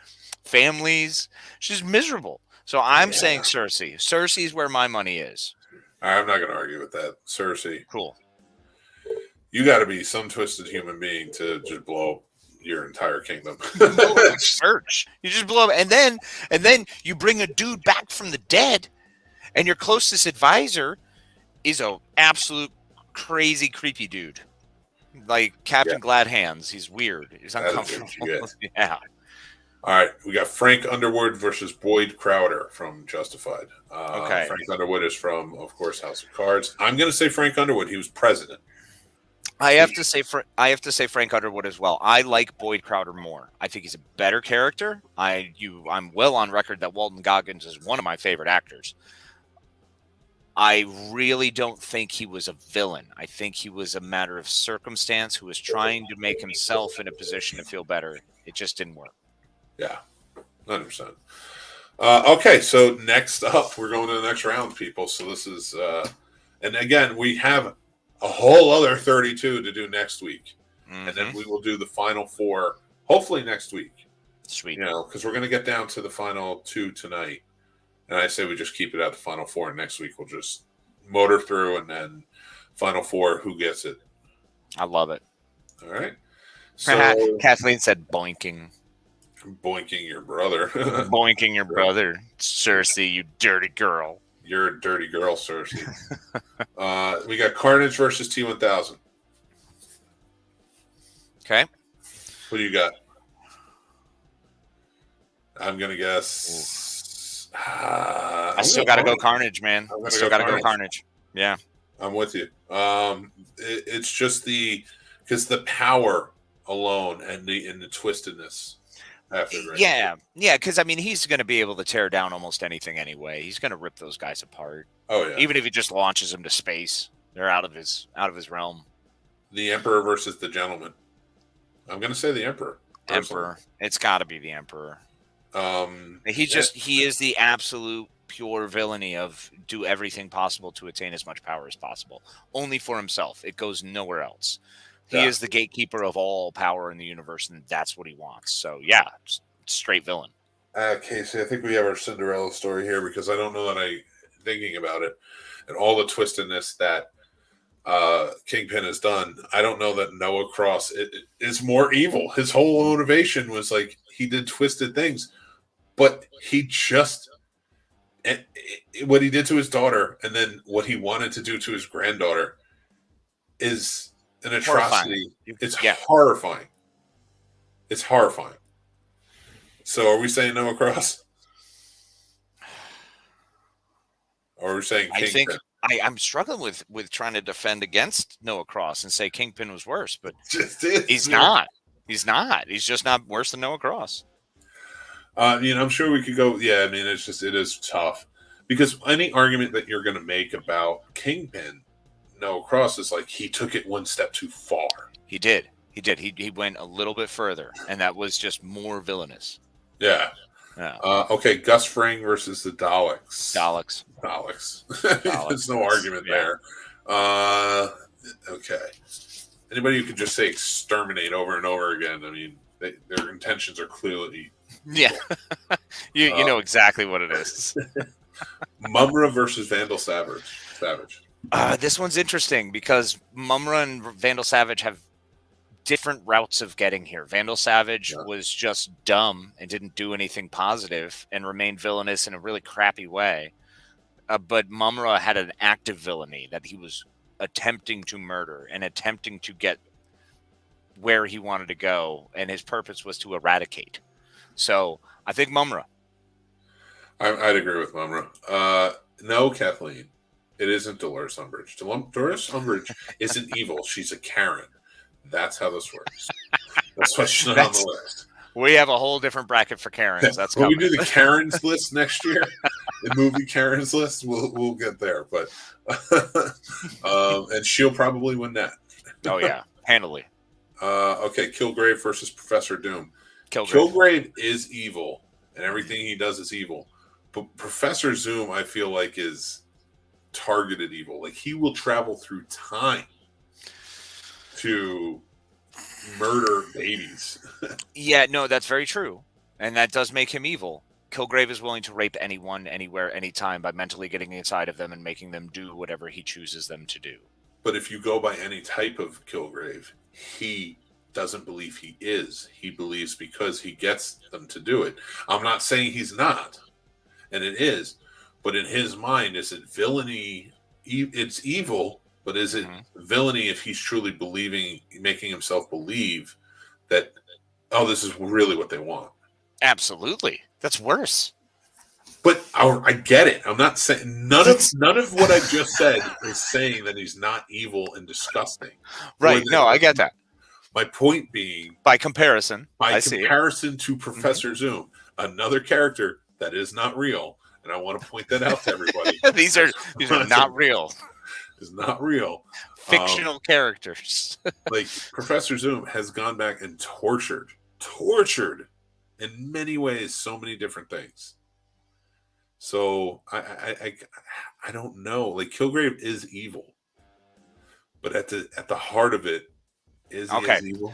families. She's miserable. So I'm saying Cersei. Cersei's where my money is. I'm not going to argue with that. Cersei. Cool. You got to be some twisted human being to just blow up your entire kingdom. Search. You just blow up, and then you bring a dude back from the dead, and your closest advisor is a absolute crazy creepy dude, like Captain Glad Hands. He's weird. He's uncomfortable. Yeah. All right, we got Frank Underwood versus Boyd Crowder from Justified. Okay. Frank Underwood is from, of course, House of Cards. I'm going to say Frank Underwood. He was president. I have to say Frank Underwood as well. I like Boyd Crowder more. I think he's a better character. I'm well on record that Walton Goggins is one of my favorite actors. I really don't think he was a villain. I think he was a matter of circumstance who was trying to make himself in a position to feel better. It just didn't work. Yeah, 100%. Okay, so next up, we're going to the next round, people. So this is, and again, we have a whole other 32 to do next week. Mm-hmm. And then we will do the final 4, hopefully next week. Sweet. You know, because we're going to get down to the final 2 tonight. And I say we just keep it at the final 4. And next week we'll just motor through and then final 4, who gets it. I love it. All right. So Kathleen said boinking. Boinking your brother. Boinking your brother. Cersei, you dirty girl. You're a dirty girl, Cersei. We got Carnage versus T-1000. Okay. Who do you got? I'm going to guess. I still got to go Carnage, man. I still got to go Carnage. Yeah. I'm with you. It's just because the power alone and the twistedness after. Yeah, because I mean he's going to be able to tear down almost anything anyway. He's going to rip those guys apart. Oh yeah. Even if he just launches them to space, they're out of his realm. The Emperor versus the Gentleman. I'm going to say the Emperor. Personally. Emperor. It's got to be the Emperor. He is the absolute pure villainy of do everything possible to attain as much power as possible. Only for himself. It goes nowhere else. He is the gatekeeper of all power in the universe, and that's what he wants. So, yeah, straight villain. Casey, I think we have our Cinderella story here because I don't know that thinking about it, and all the twistedness that Kingpin has done, I don't know that Noah Cross is more evil. His whole motivation was like he did twisted things, but he just what he did to his daughter and then what he wanted to do to his granddaughter is an atrocity. It's horrifying. It's horrifying. So are we saying Noah Cross? Or are we saying Kingpin? I'm struggling with trying to defend against Noah Cross and say Kingpin was worse, but he's not. He's not. He's just not worse than Noah Cross. I'm sure we could go. Yeah, I mean, it is tough because any argument that you're going to make about Kingpin, Noah Cross is like he took it one step too far. He did. He went a little bit further, and that was just more villainous. Yeah. Okay, Gus Fring versus the Daleks. Daleks. There's no argument there. Okay. Anybody who could just say exterminate over and over again, I mean, their intentions are clearly... Yeah. you know exactly what it is. Mumra versus Vandal Savage. This one's interesting because Mumra and Vandal Savage have different routes of getting here. Vandal Savage was just dumb and didn't do anything positive and remained villainous in a really crappy way. But Mumra had an active villainy that he was attempting to murder and attempting to get where he wanted to go, and his purpose was to eradicate. So I think Mumra. I'd agree with Mumra. No, Kathleen, it isn't Dolores Umbridge. Dolores Umbridge isn't evil. She's a Karen. That's how this works. That's why she's not on the list. We have a whole different bracket for Karens. That's when we do the Karens list next year, the movie Karens list, we'll get there. But and she'll probably win that. Oh yeah, handily. Okay, Kilgrave versus Professor Doom. Kilgrave is evil, and everything he does is evil. But Professor Zoom, I feel like, is targeted evil. Like he will travel through time to murder babies. Yeah, no, that's very true. And that does make him evil. Kilgrave is willing to rape anyone, anywhere, anytime by mentally getting inside of them and making them do whatever he chooses them to do. But if you go by any type of Kilgrave, he doesn't believe he is. He believes because he gets them to do it. I'm not saying he's not, and it is, but in his mind, is it villainy? It's evil. But is it villainy if he's truly believing, making himself believe that, oh, this is really what they want? Absolutely. That's worse. But I get it. I'm not saying none of what I just said is saying that he's not evil and disgusting. Right. No, I get that. My point being, by comparison to Professor Zoom, another character that is not real, and I want to point that out to everybody. These are not real. Is not real. Fictional characters. Like Professor Zoom has gone back and tortured in many ways, so many different things. So I don't know. Like Kilgrave is evil, but at the heart of it, is he as evil?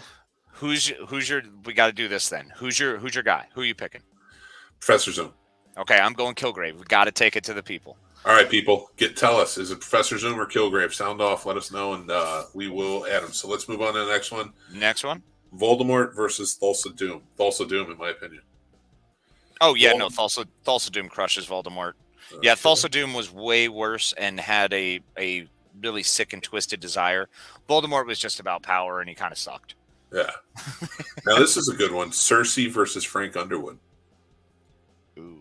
Who's your? We got to do this then. Who's your guy? Who are you picking? Professor Zoom. Okay, I'm going Kilgrave. We got to take it to the people. All right, people, tell us, is it Professor Zoom or Kilgrave? Sound off, let us know, and we will add them. So let's move on to the next one. Next one? Voldemort versus Thulsa Doom. Thulsa Doom, in my opinion. Oh, yeah, no, Thulsa Doom crushes Voldemort. Yeah, Thulsa Doom was way worse and had a really sick and twisted desire. Voldemort was just about power, and he kind of sucked. Yeah. Now, this is a good one. Cersei versus Frank Underwood. Ooh.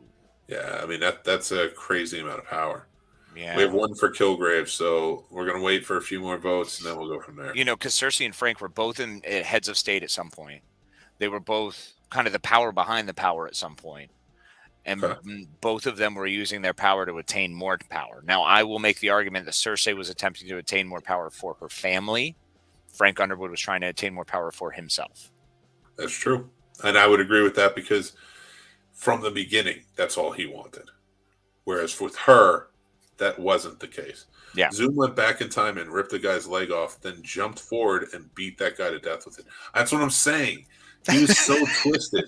Yeah, I mean, that's a crazy amount of power. Yeah. We have one for Kilgrave, so we're going to wait for a few more votes, and then we'll go from there. You know, because Cersei and Frank were both in heads of state at some point. They were both kind of the power behind the power at some point. And both of them were using their power to attain more power. Now, I will make the argument that Cersei was attempting to attain more power for her family. Frank Underwood was trying to attain more power for himself. That's true. And I would agree with that because from the beginning, that's all he wanted. Whereas with her, that wasn't the case. Yeah. Zoom went back in time and ripped the guy's leg off, then jumped forward and beat that guy to death with it. That's what I'm saying. He was so twisted.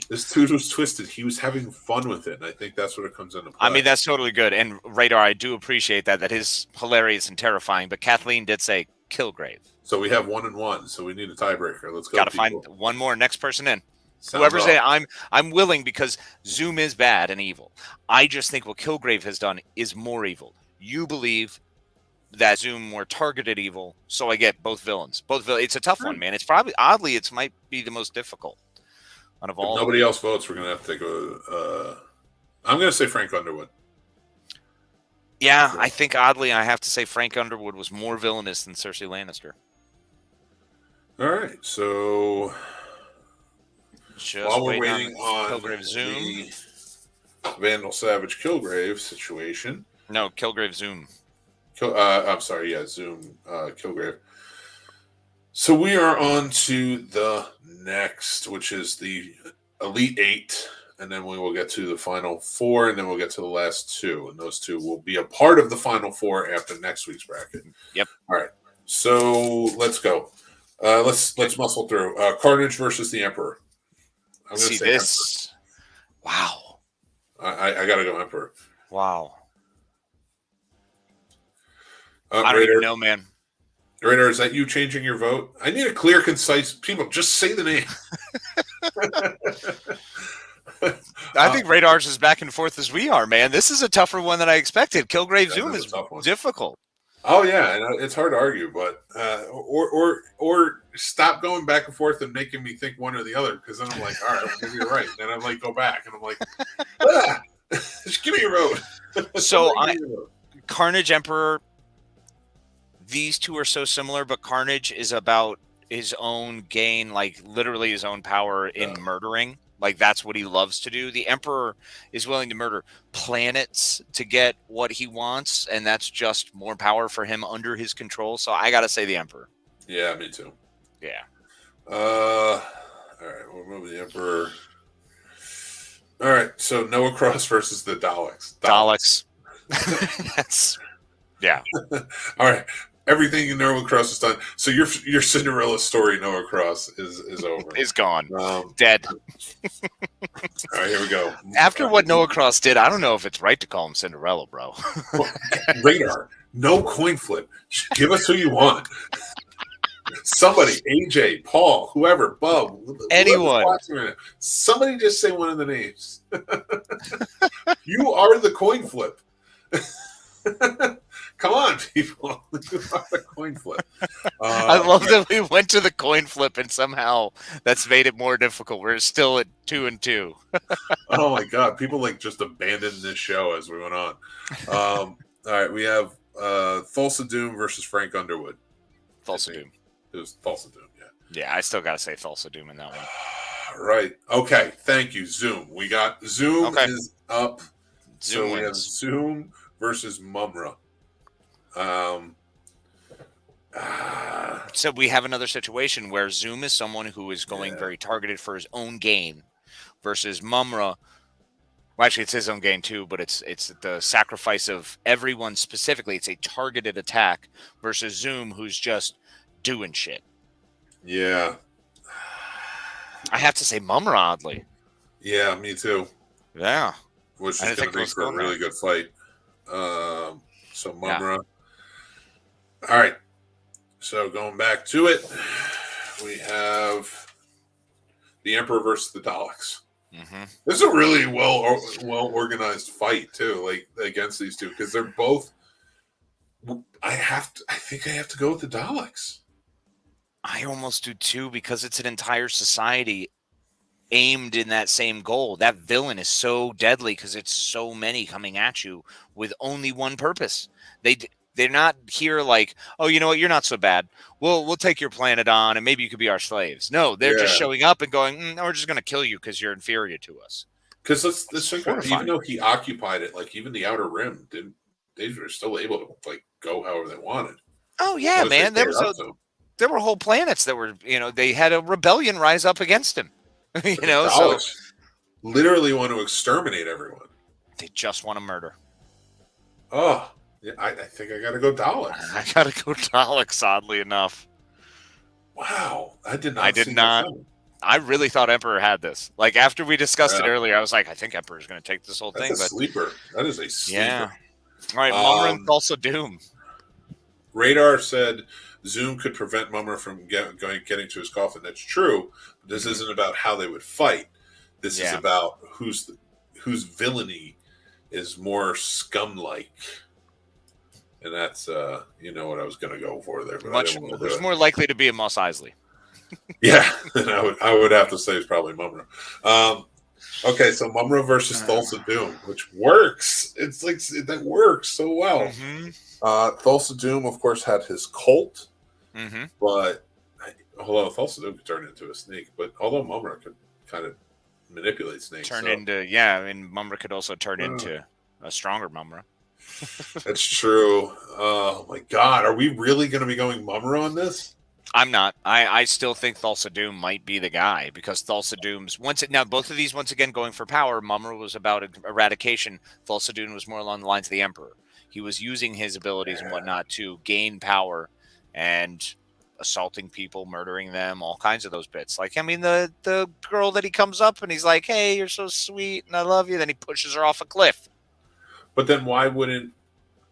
This dude was twisted. He was having fun with it. And I think that's what it comes into play. I mean, that's totally good. And Radar, I do appreciate that. That is hilarious and terrifying. But Kathleen did say Kilgrave. So we have 1-1. So we need a tiebreaker. Let's go. Got to find one more. Next person in. Whoever's in, I'm willing because Zoom is bad and evil. I just think what Kilgrave has done is more evil. You believe that Zoom more targeted evil, so I get both villains. It's a tough one, man. It's probably oddly it might be the most difficult out of all. If nobody else votes, we're gonna have to take a. I'm gonna say Frank Underwood. Yeah, I think oddly I have to say Frank Underwood was more villainous than Cersei Lannister. All right, so just while we're waiting on Kilgrave Zoom, the Vandal Savage Kilgrave situation. No, Kilgrave Zoom. I'm sorry, yeah, Zoom Kilgrave. So we are on to the next, which is the Elite Eight, and then we will get to the Final Four, and then we'll get to the last two, and those two will be a part of the Final Four after next week's bracket. Yep. All right. So let's go. Let's muscle through. Carnage versus the Emperor. I'm going to say this. Emperor. Wow. I got to go Emperor. Wow. I don't even know, man. Raider, is that you changing your vote? I need a clear, concise people. Just say the name. I think Radar's as back and forth as we are, man. This is a tougher one than I expected. Kilgrave Zoom is difficult. Oh yeah, and it's hard to argue, but or stop going back and forth and making me think one or the other, because then I'm like, all right, maybe you're right. Then I'm like, go back, and I'm like, just give me your vote. So Carnage Emperor. These two are so similar, but Carnage is about his own gain, like literally his own power in murdering. Like that's what he loves to do. The Emperor is willing to murder planets to get what he wants, and that's just more power for him under his control. So I got to say the Emperor. Yeah, me too. Yeah. All right, we'll move the Emperor. All right, so Noah Cross versus the Daleks. Daleks. That's yeah. All right. Everything in Noah Cross is done. So your Cinderella story, Noah Cross, is over. Is gone. Dead. All right, here we go. After what Noah Cross did, I don't know if it's right to call him Cinderella, bro. Radar. No coin flip. Give us who you want. Somebody, AJ, Paul, whoever, Bub, anyone. Somebody just say one of the names. You are the coin flip. Come on, people. You are the coin flip. I love that we went to the coin flip and somehow that's made it more difficult. We're still at 2-2. Oh my God. People like just abandoned this show as we went on. All right. We have Thulsa Doom versus Frank Underwood. Thulsa Doom. It was Thulsa Doom, yeah. Yeah, I still got to say Thulsa Doom in that one. Right. Okay. Thank you, Zoom. We got Zoom is up. Zoom so wins. We have Zoom versus Mumra. So we have another situation where Zoom is someone who is going very targeted for his own gain versus Mumra, Well, actually, it's his own gain too, but it's the sacrifice of everyone specifically. It's a targeted attack versus Zoom, who's just doing shit. Yeah. I have to say Mumra, oddly. Yeah, me too. Yeah. Which is going to make for a really good fight. So Mumra. Yeah. All right. So going back to it, we have the Emperor versus the Daleks. Mm-hmm. This is a really well organized fight too, like against these two, because they're both. I think I have to go with the Daleks. I almost do too, because it's an entire society aimed in that same goal. That villain is so deadly because it's so many coming at you with only one purpose. They're not here like, oh, you know what, you're not so bad. We'll take your planet on, and maybe you could be our slaves. No, they're just showing up and going, no, we're just going to kill you because you're inferior to us. Because let's think about it, even though he occupied it, like even the Outer Rim, they were still able to like go however they wanted. Oh yeah, man. There were whole planets that were, they had a rebellion rise up against him. So literally want to exterminate everyone. They just want to murder. Oh. Yeah, I think I got to go Daleks. I got to go Daleks, oddly enough. Wow. I did not. I really thought Emperor had this. Like, after we discussed it earlier, I was like, I think Emperor's going to take this whole thing. That's a sleeper. That is a sleeper. Yeah. All right, Mumra and also Doom. Radar said Zoom could prevent Mumra from getting to his coffin. That's true. But this isn't about how they would fight. This is about whose villainy is more scum-like. And that's, what I was going to go for there. But who's more likely to be a Mos Eisley? Yeah, I would have to say it's probably Mumra. Okay, so Mumra versus Thulsa Doom, which works. It's like that works so well. Mm-hmm. Thulsa Doom, of course, had his cult, but although Thulsa Doom could turn into a snake, but although Mumra could kind of manipulate snakes, Mumra could also turn into a stronger Mumra. That's true. Oh my God, are we really going to be going Mumra on this? I'm not. I still think Thulsa Doom might be the guy, because Thulsa Doom's now both of these once again going for power. Mumra was about eradication. Thulsa Doom was more along the lines of the Emperor. He was using his abilities and whatnot to gain power and assaulting people, murdering them, all kinds of those bits. Like, I mean, the girl that he comes up and he's like, "Hey, you're so sweet and I love you." Then he pushes her off a cliff. But then why wouldn't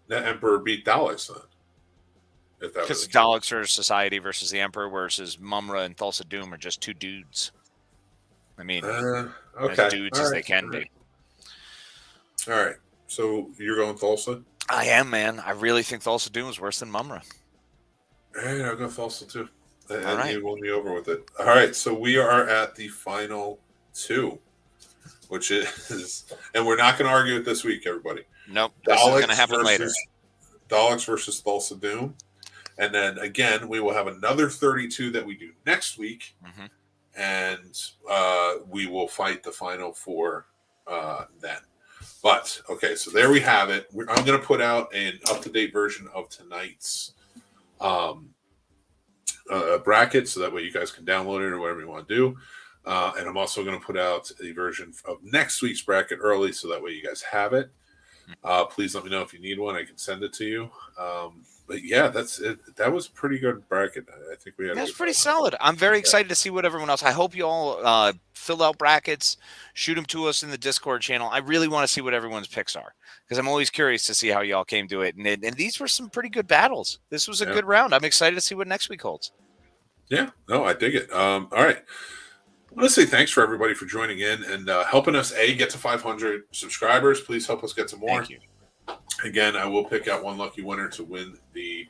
the Emperor beat Daleks then? Because Daleks are society versus the Emperor, versus Mumra and Thulsa Doom are just two dudes. I mean, as dudes as they can be. All right. So you're going Thulsa? I am, man. I really think Thulsa Doom is worse than Mumra. All right, I'll go Thulsa too. And all right. You won me over with it. All right, so we are at the final two, which is, and we're not going to argue it this week, everybody. Nope. This is going to happen later. Daleks versus Thulsa Doom. And then again, we will have another 32 that we do next week, and we will fight the final four then. But okay, so there we have it. I'm going to put out an up-to-date version of tonight's bracket, so that way you guys can download it or whatever you want to do. And I'm also going to put out a version of next week's bracket early, so that way you guys have it. Please let me know if you need one. I can send it to you. But yeah, that's it. That was a pretty good bracket. I think we had. That's pretty solid. I'm very excited to see what everyone else. I hope you all fill out brackets, shoot them to us in the Discord channel. I really want to see what everyone's picks are, because I'm always curious to see how y'all came to it. And these were some pretty good battles. This was a good round. I'm excited to see what next week holds. Yeah, no, I dig it. All right. I want to say thanks for everybody for joining in and helping us get to 500 subscribers. Please help us get some more. Thank you. Again, I will pick out one lucky winner to win the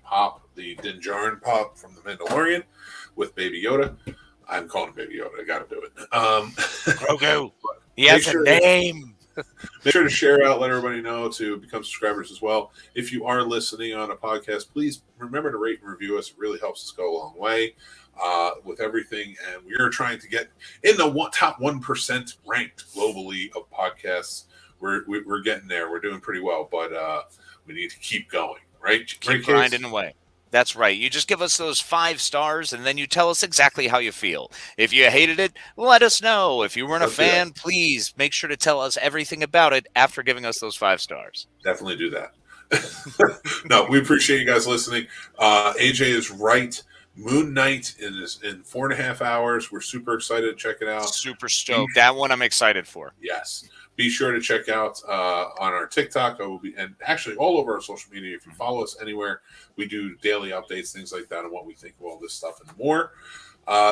Din Djarin pop from the Mandalorian with Baby Yoda. I'm calling him Baby Yoda. I got to do it. Grogu. He has a name. Make sure to share out, let everybody know to become subscribers as well. If you are listening on a podcast, please remember to rate and review us. It really helps us go a long way with everything. And we are trying to get in the top 1% ranked globally of podcasts. We're getting there. We're doing pretty well, but we need to keep going, right? Keep grinding away. That's right. You just give us those 5 stars, and then you tell us exactly how you feel. If you hated it, let us know. If you weren't a fan, please make sure to tell us everything about it after giving us those 5 stars. Definitely do that. No, we appreciate you guys listening. AJ is right. Moon Knight is in 4.5 hours. We're super excited to check it out. Super stoked. That one I'm excited for. Yes. Be sure to check out on our TikTok, and actually all over our social media. If you follow us anywhere, we do daily updates, things like that, on what we think of all this stuff and more.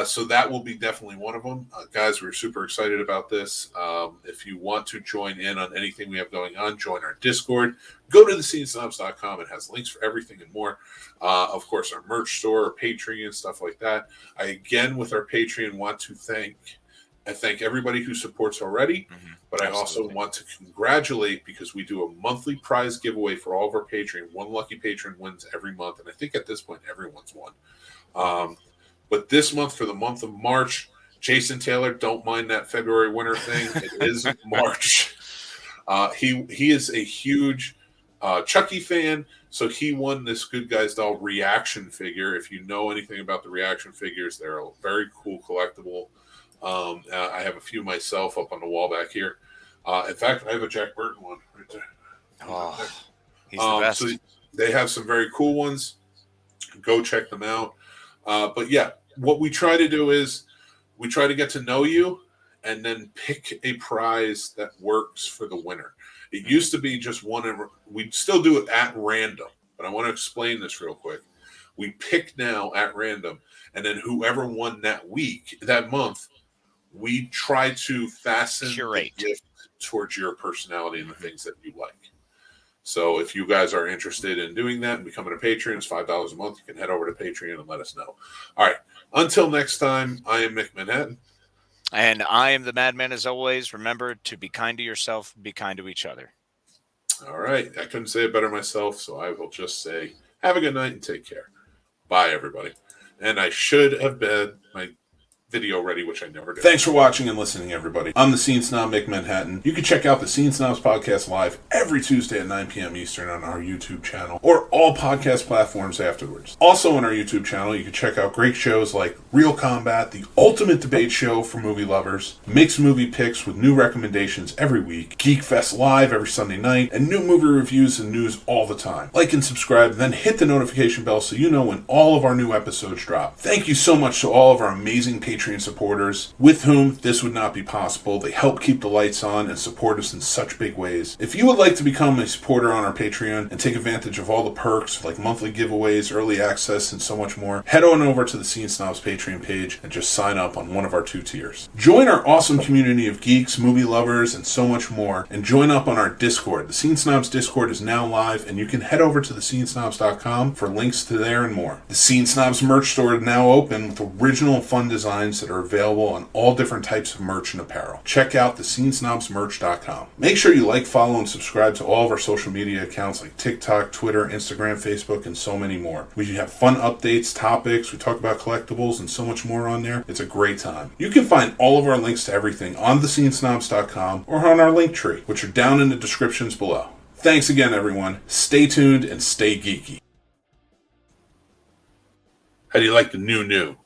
So that will be definitely one of them. Guys, we're super excited about this. If you want to join in on anything we have going on, join our Discord. Go to thescenesnobs.com. It has links for everything and more. Of course, our merch store, our Patreon, stuff like that. I, again, with our Patreon, want to thank everybody who supports already. Mm-hmm. But I also want to congratulate, because we do a monthly prize giveaway for all of our Patreon. One lucky patron wins every month. And I think at this point, everyone's won. But this month, for the month of March, Jason Taylor, don't mind that February winter thing. It is March. He is a huge Chucky fan, so he won this Good Guys Doll reaction figure. If you know anything about the reaction figures, they're a very cool collectible. I have a few myself up on the wall back here. In fact, I have a Jack Burton one right there. Oh, he's the best. So they have some very cool ones. Go check them out. But yeah, what we try to do is we try to get to know you and then pick a prize that works for the winner. It used to be just one. We still do it at random, but I want to explain this real quick. We pick now at random, and then whoever won that month, we try to fasten the gift towards your personality and the things that you like. So if you guys are interested in doing that and becoming a patron, it's $5 a month. You can head over to Patreon and let us know. All right. Until next time, I am Mick Manhattan. And I am the Madman, as always. Remember to be kind to yourself, be kind to each other. All right. I couldn't say it better myself, so I will just say have a good night and take care. Bye, everybody. And I should have been my video ready, which I never did. Thanks for watching and listening, everybody. I'm the Scene Snob, Mick Manhattan. You can check out the Scene Snobs podcast live every Tuesday at 9 p.m. Eastern on our YouTube channel, or all podcast platforms afterwards. Also on our YouTube channel, you can check out great shows like Real Combat, the ultimate debate show for movie lovers, mixed movie picks with new recommendations every week, Geek Fest live every Sunday night, and new movie reviews and news all the time. Like and subscribe, then hit the notification bell so you know when all of our new episodes drop. Thank you so much to all of our amazing Patreon supporters, with whom this would not be possible. They help keep the lights on and support us in such big ways. If you would like to become a supporter on our Patreon and take advantage of all the perks like monthly giveaways, early access, and so much more, head on over to the Scene Snobs Patreon page and just sign up on one of our 2 tiers. Join our awesome community of geeks, movie lovers, and so much more, and join up on our Discord. The Scene Snobs Discord is now live, and you can head over to thescenesnobs.com for links to there and more. The Scene Snobs merch store is now open with original fun designs that are available on all different types of merch and apparel. Check out thescenesnobsmerch.com. Make sure you like, follow, and subscribe to all of our social media accounts like TikTok, Twitter, Instagram, Facebook, and so many more. We have fun updates, topics, we talk about collectibles, and so much more on there. It's a great time. You can find all of our links to everything on thescenesnobs.com or on our Linktree, which are down in the descriptions below. Thanks again, everyone. Stay tuned and stay geeky. How do you like the new?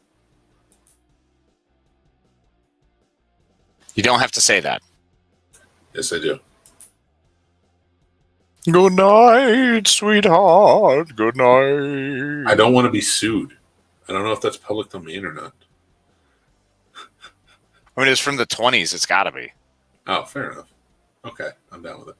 You don't have to say that. Yes, I do. Good night, sweetheart. Good night. I don't want to be sued. I don't know if that's public domain or not. I mean, it's from the 20s. It's got to be. Oh, fair enough. Okay, I'm down with it.